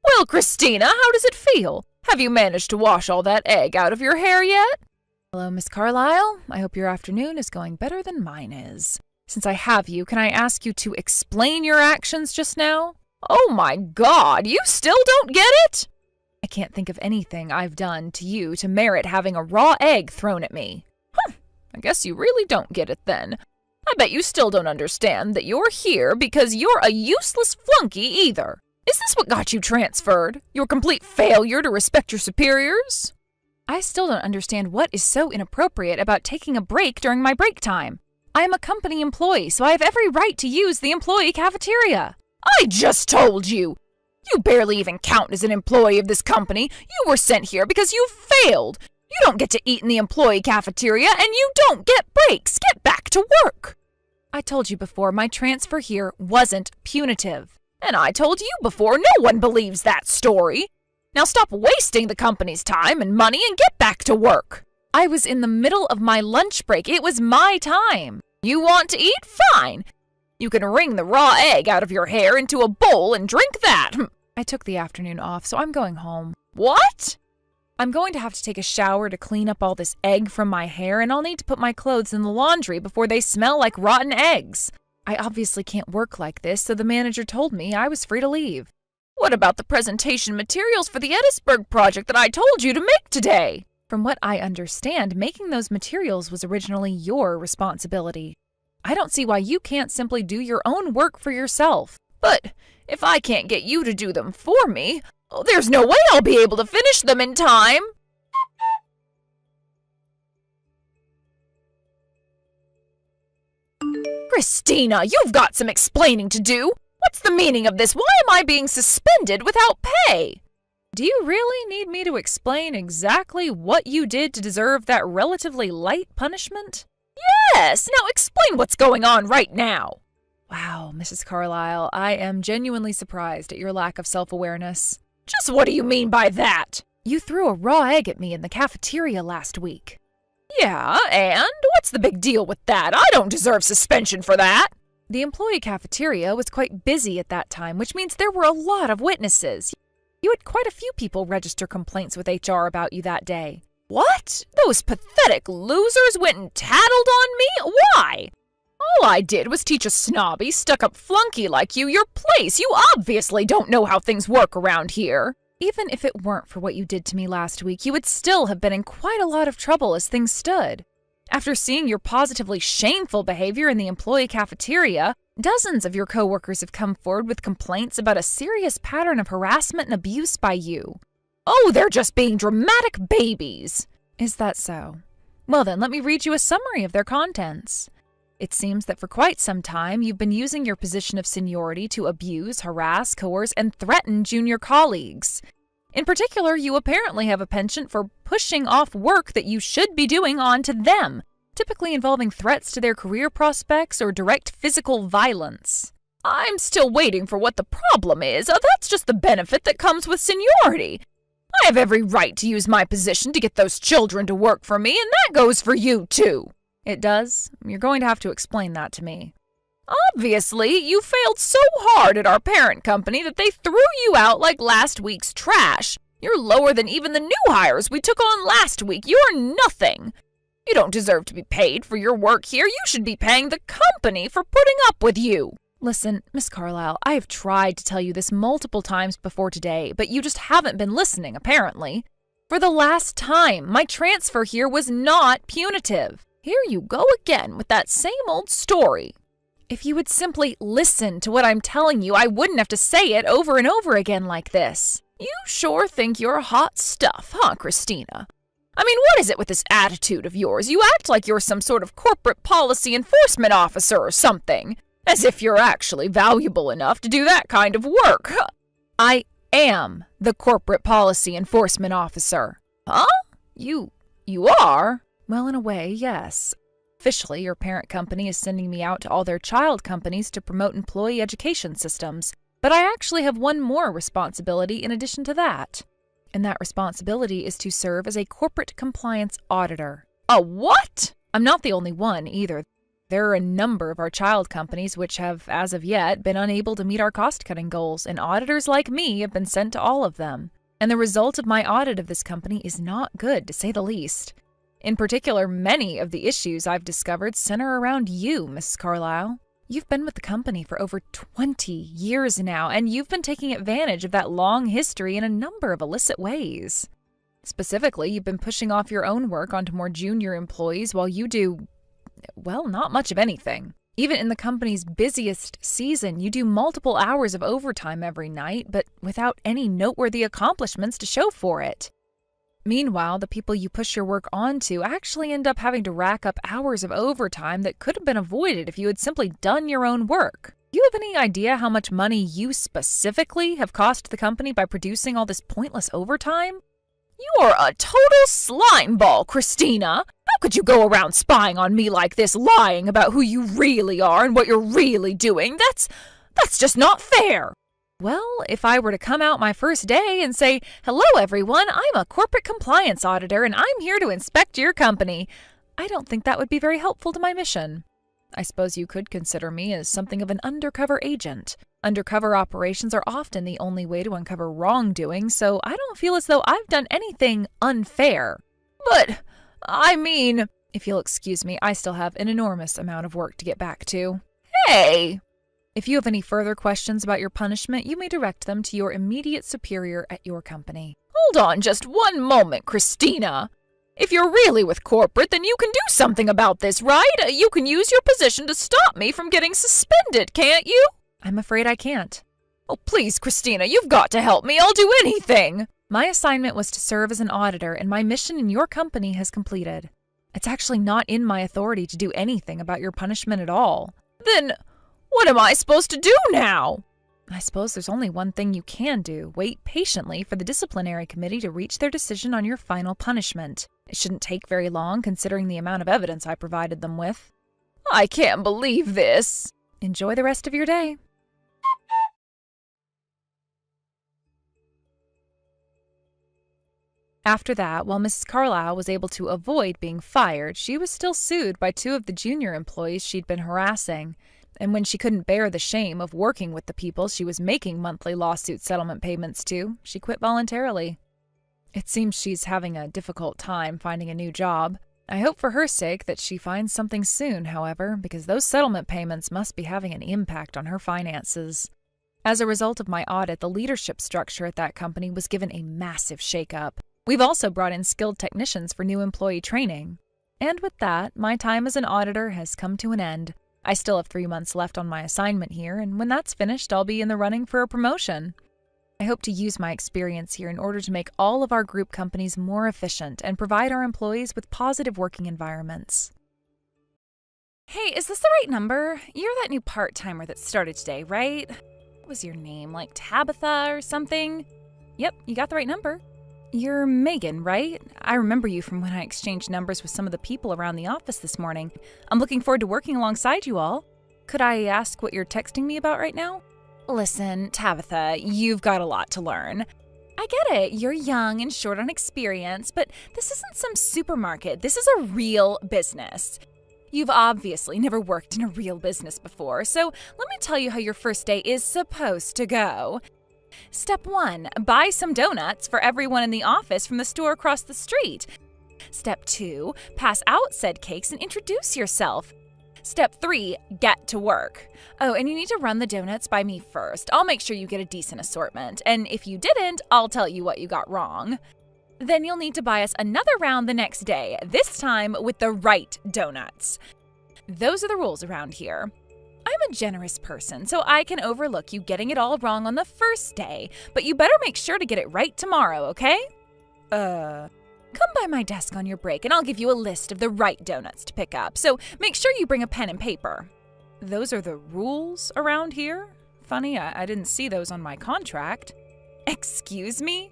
Well, Christina, how does it feel? Have you managed to wash all that egg out of your hair yet? Hello, Miss Carlyle. I hope your afternoon is going better than mine is. Since I have you, can I ask you to explain your actions just now? Oh my God, you still don't get it? I can't think of anything I've done to you to merit having a raw egg thrown at me. I guess you really don't get it then. I bet you still don't understand that you're here because you're a useless flunky either. Is this what got you transferred? Your complete failure to respect your superiors? I still don't understand what is so inappropriate about taking a break during my break time. I am a company employee, so I have every right to use the employee cafeteria. I just told you! You barely even count as an employee of this company. You were sent here because you failed. You don't get to eat in the employee cafeteria, and you don't get breaks. Get back to work. I told you before, my transfer here wasn't punitive. And I told you before, no one believes that story. Now stop wasting the company's time and money and get back to work. I was in the middle of my lunch break. It was my time. You want to eat? Fine. You can wring the raw egg out of your hair into a bowl and drink that. I took the afternoon off, so I'm going home. What? I'm going to have to take a shower to clean up all this egg from my hair, and I'll need to put my clothes in the laundry before they smell like rotten eggs. I obviously can't work like this, so the manager told me I was free to leave. What about the presentation materials for the Edisburg project that I told you to make today? From what I understand, making those materials was originally your responsibility. I don't see why you can't simply do your own work for yourself. But if I can't get you to do them for me, there's no way I'll be able to finish them in time. Christina, you've got some explaining to do. What's the meaning of this? Why am I being suspended without pay? Do you really need me to explain exactly what you did to deserve that relatively light punishment? Yes, now explain what's going on right now. Wow, Mrs. Carlyle, I am genuinely surprised at your lack of self-awareness. Just what do you mean by that? You threw a raw egg at me in the cafeteria last week. Yeah, and what's the big deal with that? I don't deserve suspension for that. The employee cafeteria was quite busy at that time, which means there were a lot of witnesses. You had quite a few people register complaints with HR about you that day. What? Those pathetic losers went and tattled on me? Why? All I did was teach a snobby, stuck-up flunky like you your place. You obviously don't know how things work around here. Even if it weren't for what you did to me last week, you would still have been in quite a lot of trouble as things stood. After seeing your positively shameful behavior in the employee cafeteria, dozens of your coworkers have come forward with complaints about a serious pattern of harassment and abuse by you. Oh, they're just being dramatic babies. Is that so? Well then, let me read you a summary of their contents. It seems that for quite some time, you've been using your position of seniority to abuse, harass, coerce, and threaten junior colleagues. In particular, you apparently have a penchant for pushing off work that you should be doing onto them, typically involving threats to their career prospects or direct physical violence. I'm still waiting for what the problem is. That's just the benefit that comes with seniority. I have every right to use my position to get those children to work for me, and that goes for you, too. It does? You're going to have to explain that to me. Obviously, you failed so hard at our parent company that they threw you out like last week's trash. You're lower than even the new hires we took on last week. You're nothing. You don't deserve to be paid for your work here. You should be paying the company for putting up with you. Listen, Miss Carlyle, I have tried to tell you this multiple times before today, but you just haven't been listening, apparently. For the last time, my transfer here was not punitive. Here you go again with that same old story. If you would simply listen to what I'm telling you, I wouldn't have to say it over and over again like this. You sure think you're hot stuff, huh, Christina? I mean, what is it with this attitude of yours? You act like you're some sort of corporate policy enforcement officer or something, as if you're actually valuable enough to do that kind of work. I am the corporate policy enforcement officer. Huh? You are? Well, in a way, yes. Officially, your parent company is sending me out to all their child companies to promote employee education systems. But I actually have one more responsibility in addition to that. And that responsibility is to serve as a corporate compliance auditor. A what? I'm not the only one, either. There are a number of our child companies which have, as of yet, been unable to meet our cost-cutting goals, and auditors like me have been sent to all of them. And the result of my audit of this company is not good, to say the least. In particular, many of the issues I've discovered center around you, Mrs. Carlyle. You've been with the company for over 20 years now, and you've been taking advantage of that long history in a number of illicit ways. Specifically, you've been pushing off your own work onto more junior employees while you do, well, not much of anything. Even in the company's busiest season, you do multiple hours of overtime every night, but without any noteworthy accomplishments to show for it. Meanwhile, the people you push your work onto actually end up having to rack up hours of overtime that could have been avoided if you had simply done your own work. Do you have any idea how much money you specifically have cost the company by producing all this pointless overtime? You're a total slimeball, Christina. How could you go around spying on me like this, lying about who you really are and what you're really doing? That's just not fair. Well, if I were to come out my first day and say, "Hello, everyone, I'm a corporate compliance auditor and I'm here to inspect your company," I don't think that would be very helpful to my mission. I suppose you could consider me as something of an undercover agent. Undercover operations are often the only way to uncover wrongdoing, so I don't feel as though I've done anything unfair. But, I mean, If you'll excuse me, I still have an enormous amount of work to get back to. hey! If you have any further questions about your punishment, you may direct them to your immediate superior at your company. Hold on just one moment, Christina. If you're really with corporate, then you can do something about this, right? You can use your position to stop me from getting suspended, can't you? I'm afraid I can't. Oh, please, Christina, you've got to help me. I'll do anything. My assignment was to serve as an auditor, and my mission in your company has completed. It's actually not in my authority to do anything about your punishment at all. Then what am I supposed to do now? I suppose there's only one thing you can do. Wait patiently for the disciplinary committee to reach their decision on your final punishment. It shouldn't take very long, considering the amount of evidence I provided them with. I can't believe this. Enjoy the rest of your day. After that, while Mrs. Carlisle was able to avoid being fired, she was still sued by 2 of the junior employees she'd been harassing. And when she couldn't bear the shame of working with the people she was making monthly lawsuit settlement payments to, she quit voluntarily. It seems she's having a difficult time finding a new job. I hope for her sake that she finds something soon, however, because those settlement payments must be having an impact on her finances. As a result of my audit, the leadership structure at that company was given a massive shakeup. We've also brought in skilled technicians for new employee training. And with that, my time as an auditor has come to an end. I still have 3 months left on my assignment here, and when that's finished, I'll be in the running for a promotion. I hope to use my experience here in order to make all of our group companies more efficient and provide our employees with positive working environments. Hey, is this the right number? You're that new part-timer that started today, right? What was your name, like Tabitha or something? Yep, you got the right number. You're Megan, right? I remember you from when I exchanged numbers with some of the people around the office this morning. I'm looking forward to working alongside you all. Could I ask what you're texting me about right now? Listen, Tabitha, you've got a lot to learn. I get it. You're young and short on experience, but this isn't some supermarket. This is a real business. You've obviously never worked in a real business before, so let me tell you how your first day is supposed to go. Step 1, buy some donuts for everyone in the office from the store across the street. Step 2, pass out said cakes and introduce yourself. Step 3, get to work. Oh, and you need to run the donuts by me first. I'll make sure you get a decent assortment, and if you didn't, I'll tell you what you got wrong. Then you'll need to buy us another round the next day, this time with the right donuts. Those are the rules around here. I'm a generous person, so I can overlook you getting it all wrong on the first day, but you better make sure to get it right tomorrow, okay? Come by my desk on your break and I'll give you a list of the right donuts to pick up, so make sure you bring a pen and paper. Those are the rules around here? Funny, I didn't see those on my contract. Excuse me?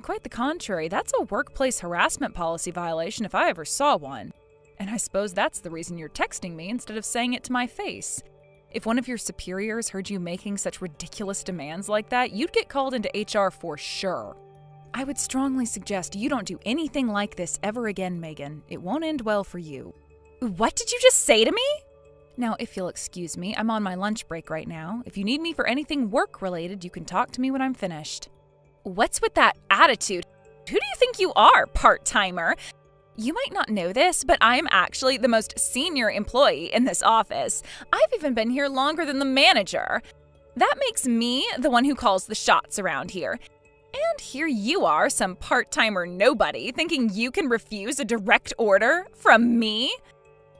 Quite the contrary, that's a workplace harassment policy violation if I ever saw one. And I suppose that's the reason you're texting me instead of saying it to my face. If one of your superiors heard you making such ridiculous demands like that, you'd get called into HR for sure. I would strongly suggest you don't do anything like this ever again, Megan. It won't end well for you. What did you just say to me? Now, if you'll excuse me, I'm on my lunch break right now. If you need me for anything work-related, you can talk to me when I'm finished. What's with that attitude? Who do you think you are, part-timer? You might not know this, but I'm actually the most senior employee in this office. I've even been here longer than the manager. That makes me the one who calls the shots around here. And here you are, some part-timer nobody, thinking you can refuse a direct order from me?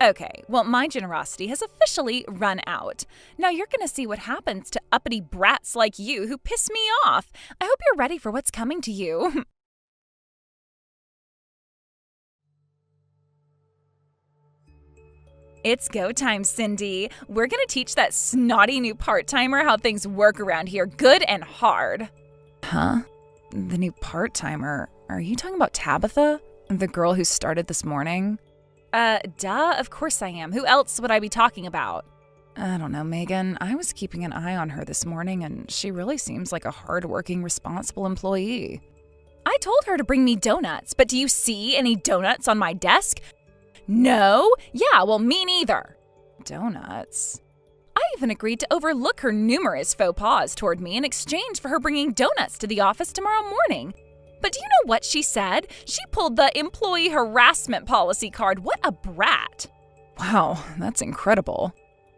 Okay, well, my generosity has officially run out. Now you're gonna see what happens to uppity brats like you who piss me off. I hope you're ready for what's coming to you. It's go time, Cindy. We're gonna teach that snotty new part-timer how things work around here, good and hard. Huh? The new part-timer? Are you talking about Tabitha? The girl who started this morning? Duh, of course I am. Who else would I be talking about? I don't know, Megan. I was keeping an eye on her this morning, and she really seems like a hard-working, responsible employee. I told her to bring me donuts, but do you see any donuts on my desk? No? Yeah, well, me neither. Donuts? I even agreed to overlook her numerous faux pas toward me in exchange for her bringing donuts to the office tomorrow morning. But do you know what she said? She pulled the employee harassment policy card. What a brat. Wow, that's incredible.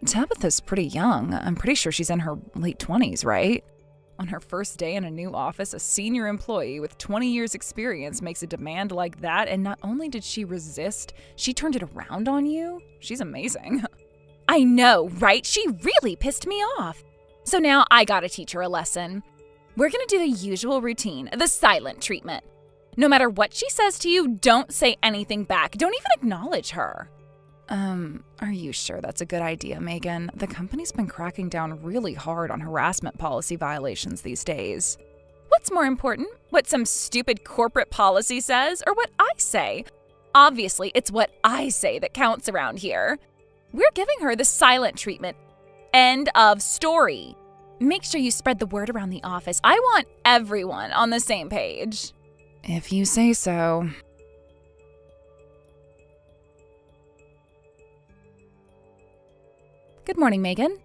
Tabitha's pretty young. I'm pretty sure she's in her late 20s, right? On her first day in a new office, a senior employee with 20 years experience makes a demand like that, and not only did she resist, she turned it around on you? She's amazing. I know, right? She really pissed me off. So now I gotta teach her a lesson. We're gonna do the usual routine, the silent treatment. No matter what she says to you, don't say anything back. Don't even acknowledge her. Are you sure that's a good idea, Megan? The company's been cracking down really hard on harassment policy violations these days. What's more important? What some stupid corporate policy says, or what I say? Obviously, it's what I say that counts around here. We're giving her the silent treatment. End of story. Make sure you spread the word around the office. I want everyone on the same page. If you say so. Good morning, Megan.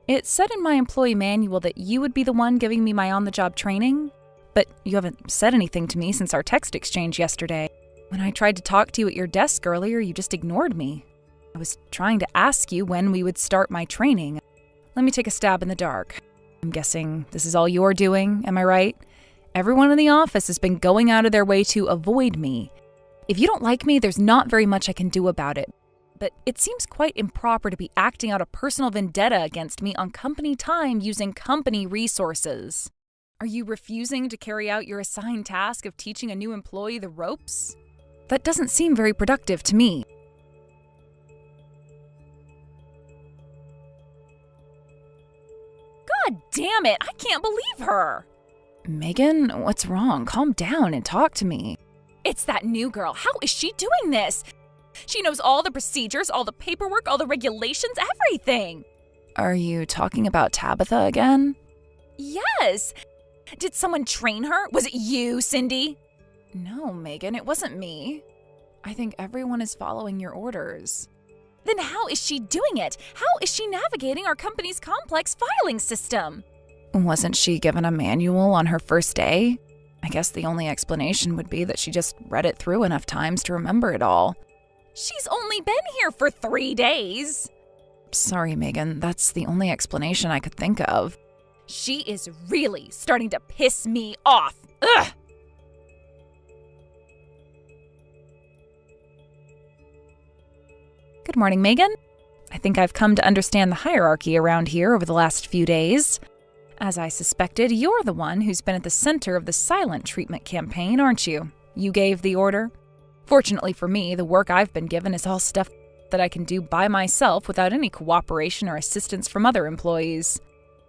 It said in my employee manual that you would be the one giving me my on-the-job training, but you haven't said anything to me since our text exchange yesterday. When I tried to talk to you at your desk earlier, you just ignored me. I was trying to ask you when we would start my training. Let me take a stab in the dark. I'm guessing this is all you're doing, am I right? Everyone in the office has been going out of their way to avoid me. If you don't like me, there's not very much I can do about it. But it seems quite improper to be acting out a personal vendetta against me on company time using company resources. Are you refusing to carry out your assigned task of teaching a new employee the ropes? That doesn't seem very productive to me. God damn it, I can't believe her. Megan, what's wrong? Calm down and talk to me. It's that new girl. How is she doing this? She knows all the procedures, all the paperwork, all the regulations, everything. Are you talking about Tabitha again? Yes. Did someone train her? Was it you, Cindy? No, Megan, it wasn't me. I think everyone is following your orders. Then how is she doing it? How is she navigating our company's complex filing system? Wasn't she given a manual on her first day? I guess the only explanation would be that she just read it through enough times to remember it all. She's only been here for 3 days. Sorry, Megan, that's the only explanation I could think of. She is really starting to piss me off. Ugh! Good morning, Megan. I think I've come to understand the hierarchy around here over the last few days. As I suspected, you're the one who's been at the center of the silent treatment campaign, aren't you? You gave the order. Fortunately for me, the work I've been given is all stuff that I can do by myself without any cooperation or assistance from other employees.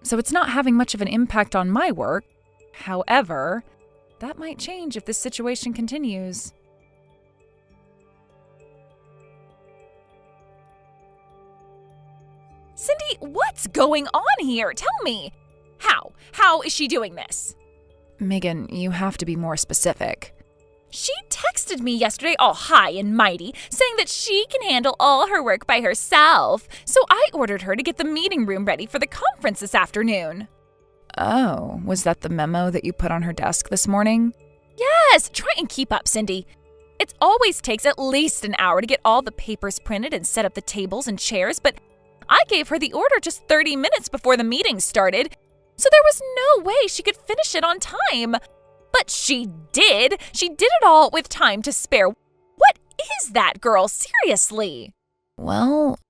So it's not having much of an impact on my work. However, that might change if this situation continues. Cindy, what's going on here? Tell me. How is she doing this? Megan, you have to be more specific. She texted me yesterday all high and mighty, saying that she can handle all her work by herself. So I ordered her to get the meeting room ready for the conference this afternoon. Oh, was that the memo that you put on her desk this morning? Yes, try and keep up, Cindy. It always takes at least an hour to get all the papers printed and set up the tables and chairs, but I gave her the order just 30 minutes before the meeting started, so there was no way she could finish it on time. But she did. She did it all with time to spare. What is that girl? Seriously. Well,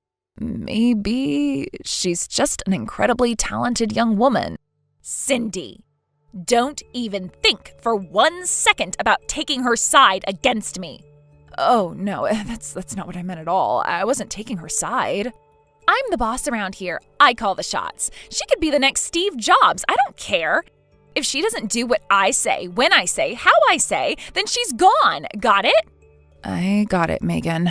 maybe she's just an incredibly talented young woman. Cindy, don't even think for 1 second about taking her side against me. Oh, no, that's not what I meant at all. I wasn't taking her side. I'm the boss around here. I call the shots. She could be the next Steve Jobs. I don't care. If she doesn't do what I say, when I say, how I say, then she's gone. Got it? I got it, Megan.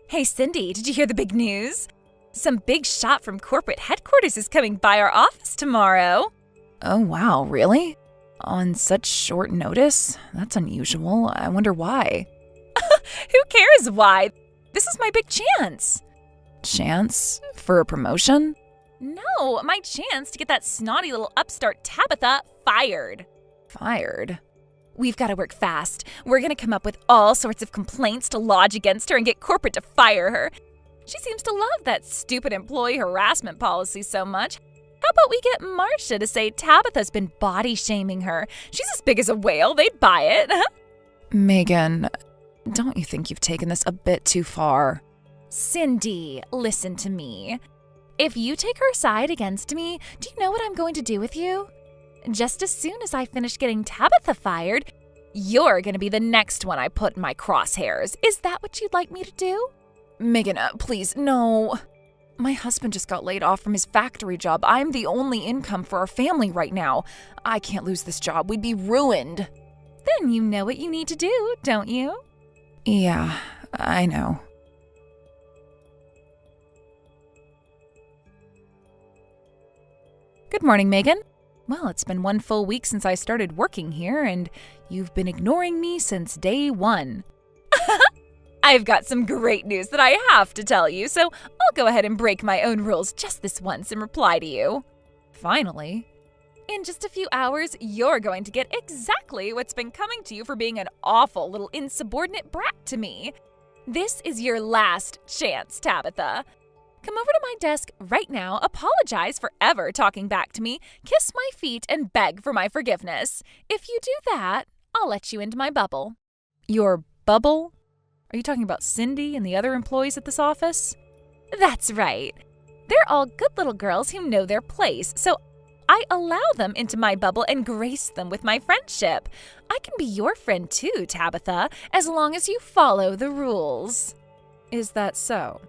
Hey, Cindy, did you hear the big news? Some big shot from corporate headquarters is coming by our office tomorrow. Oh, wow, really? On such short notice? That's unusual. I wonder why. Who cares why? This is my big chance. Chance? For a promotion? No, my chance to get that snotty little upstart Tabitha fired. Fired? We've got to work fast. We're going to come up with all sorts of complaints to lodge against her and get corporate to fire her. She seems to love that stupid employee harassment policy so much. How about we get Marcia to say Tabitha's been body shaming her? She's as big as a whale. They'd buy it. Megan, don't you think you've taken this a bit too far? Cindy, listen to me. If you take her side against me, do you know what I'm going to do with you? Just as soon as I finish getting Tabitha fired, you're going to be the next one I put in my crosshairs. Is that what you'd like me to do? Megan, please, no. My husband just got laid off from his factory job. I'm the only income for our family right now. I can't lose this job. We'd be ruined. Then you know what you need to do, don't you? Yeah, I know. Good morning, Megan. Well, it's been 1 full week since I started working here, and you've been ignoring me since day 1. I've got some great news that I have to tell you, so I'll go ahead and break my own rules just this once and reply to you. Finally. In just a few hours, you're going to get exactly what's been coming to you for being an awful little insubordinate brat to me. This is your last chance, Tabitha. Come over to my desk right now, apologize for ever talking back to me, kiss my feet, and beg for my forgiveness. If you do that, I'll let you into my bubble. Your bubble? Are you talking about Cindy and the other employees at this office? That's right. They're all good little girls who know their place, so I allow them into my bubble and grace them with my friendship. I can be your friend too, Tabitha, as long as you follow the rules. Is that so?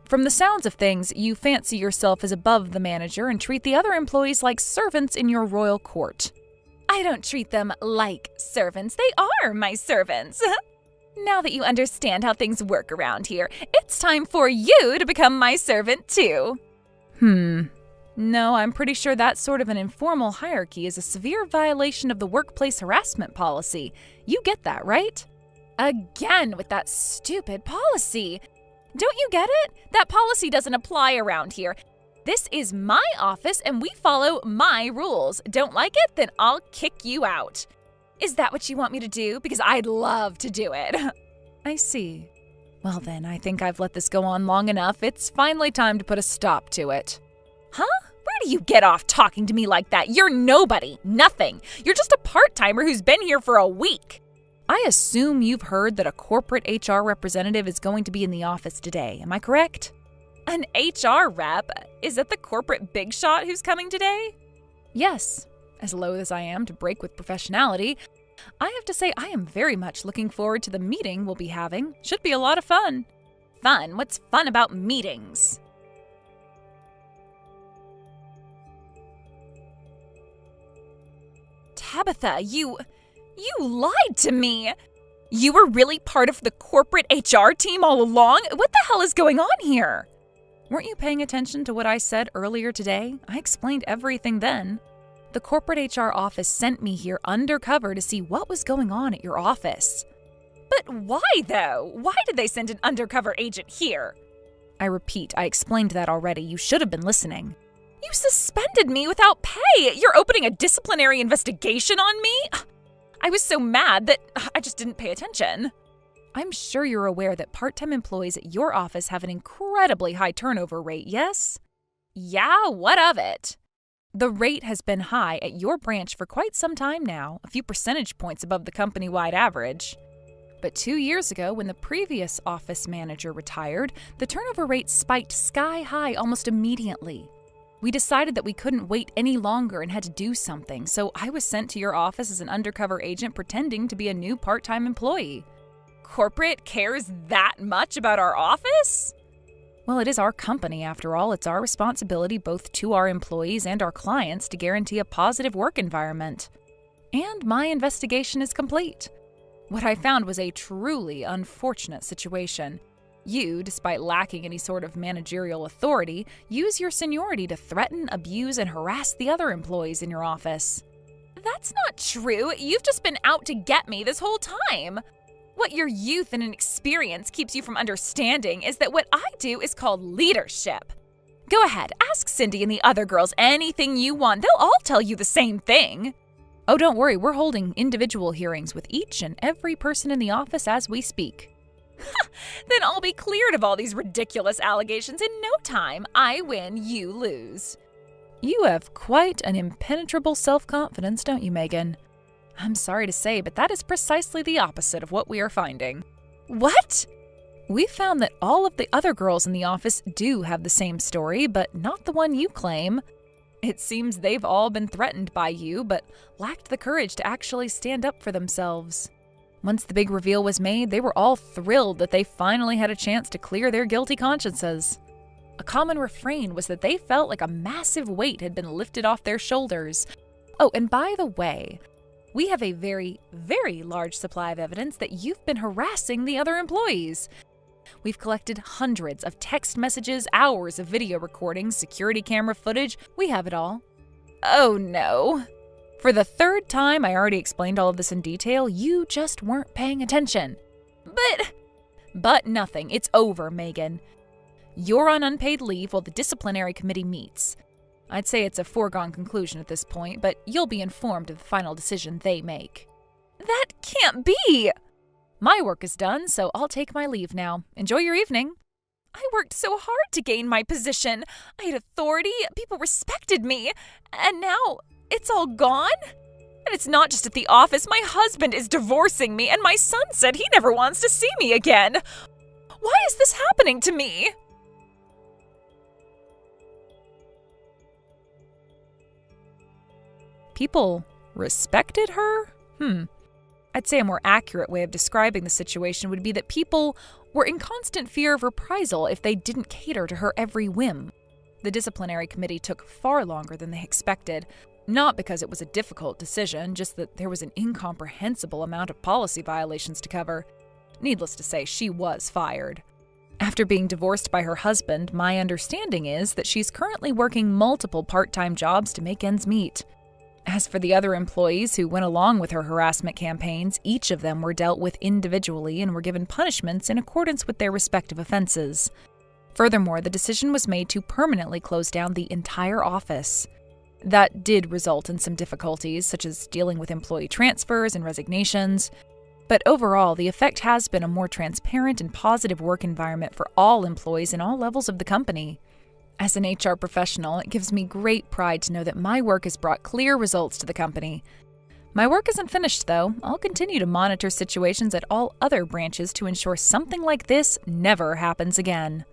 From the sounds of things, you fancy yourself as above the manager and treat the other employees like servants in your royal court. I don't treat them like servants. They are my servants. Now that you understand how things work around here, it's time for you to become my servant too. No, I'm pretty sure that sort of an informal hierarchy is a severe violation of the workplace harassment policy. You get that, right? Again with that stupid policy. Don't you get it? That policy doesn't apply around here. This is my office and we follow my rules. Don't like it? Then I'll kick you out. Is that what you want me to do? Because I'd love to do it. I see. Well then, I think I've let this go on long enough. It's finally time to put a stop to it. Huh? Where do you get off talking to me like that? You're nobody. Nothing. You're just a part-timer who's been here for a week. I assume you've heard that a corporate HR representative is going to be in the office today. Am I correct? An HR rep? Is that the corporate big shot who's coming today? Yes. As loath as I am to break with professionality, I have to say I am very much looking forward to the meeting we'll be having. Should be a lot of fun. Fun? What's fun about meetings? Tabitha, you lied to me. You were really part of the corporate HR team all along? What the hell is going on here? Weren't you paying attention to what I said earlier today? I explained everything then. The corporate HR office sent me here undercover to see what was going on at your office. But why, though? Why did they send an undercover agent here? I repeat, I explained that already. You should have been listening. You suspended me without pay. You're opening a disciplinary investigation on me? I was so mad that I just didn't pay attention. I'm sure you're aware that part-time employees at your office have an incredibly high turnover rate, yes? Yeah, what of it? The rate has been high at your branch for quite some time now, a few percentage points above the company-wide average. But 2 years ago, when the previous office manager retired, the turnover rate spiked sky high almost immediately. We decided that we couldn't wait any longer and had to do something, so I was sent to your office as an undercover agent pretending to be a new part-time employee. Corporate cares that much about our office? Well, it is our company, after all. It's our responsibility both to our employees and our clients to guarantee a positive work environment. And my investigation is complete. What I found was a truly unfortunate situation. You, despite lacking any sort of managerial authority, use your seniority to threaten, abuse, and harass the other employees in your office. That's not true. You've just been out to get me this whole time. What your youth and inexperience keeps you from understanding is that what I do is called leadership. Go ahead, ask Cindy and the other girls anything you want. They'll all tell you the same thing. Oh, don't worry, we're holding individual hearings with each and every person in the office as we speak. Then I'll be cleared of all these ridiculous allegations in no time. I win, you lose. You have quite an impenetrable self-confidence, don't you, Megan? I'm sorry to say, but that is precisely the opposite of what we are finding. What? We found that all of the other girls in the office do have the same story, but not the one you claim. It seems they've all been threatened by you, but lacked the courage to actually stand up for themselves. Once the big reveal was made, they were all thrilled that they finally had a chance to clear their guilty consciences. A common refrain was that they felt like a massive weight had been lifted off their shoulders. Oh, and by the way, we have a very, very large supply of evidence that you've been harassing the other employees. We've collected hundreds of text messages, hours of video recordings, security camera footage. We have it all. Oh no. For the third time, I already explained all of this in detail. You just weren't paying attention. But nothing. It's over, Megan. You're on unpaid leave while the disciplinary committee meets. I'd say it's a foregone conclusion at this point, but you'll be informed of the final decision they make. That can't be! My work is done, so I'll take my leave now. Enjoy your evening. I worked so hard to gain my position. I had authority, people respected me, and now it's all gone? And it's not just at the office. My husband is divorcing me, and my son said he never wants to see me again. Why is this happening to me? People respected her? I'd say a more accurate way of describing the situation would be that people were in constant fear of reprisal if they didn't cater to her every whim. The disciplinary committee took far longer than they expected, not because it was a difficult decision, just that there was an incomprehensible amount of policy violations to cover. Needless to say, she was fired. After being divorced by her husband, my understanding is that she's currently working multiple part-time jobs to make ends meet. As for the other employees who went along with her harassment campaigns, each of them were dealt with individually and were given punishments in accordance with their respective offenses. Furthermore, the decision was made to permanently close down the entire office. That did result in some difficulties, such as dealing with employee transfers and resignations. But overall, the effect has been a more transparent and positive work environment for all employees in all levels of the company. As an HR professional, it gives me great pride to know that my work has brought clear results to the company. My work isn't finished, though. I'll continue to monitor situations at all other branches to ensure something like this never happens again.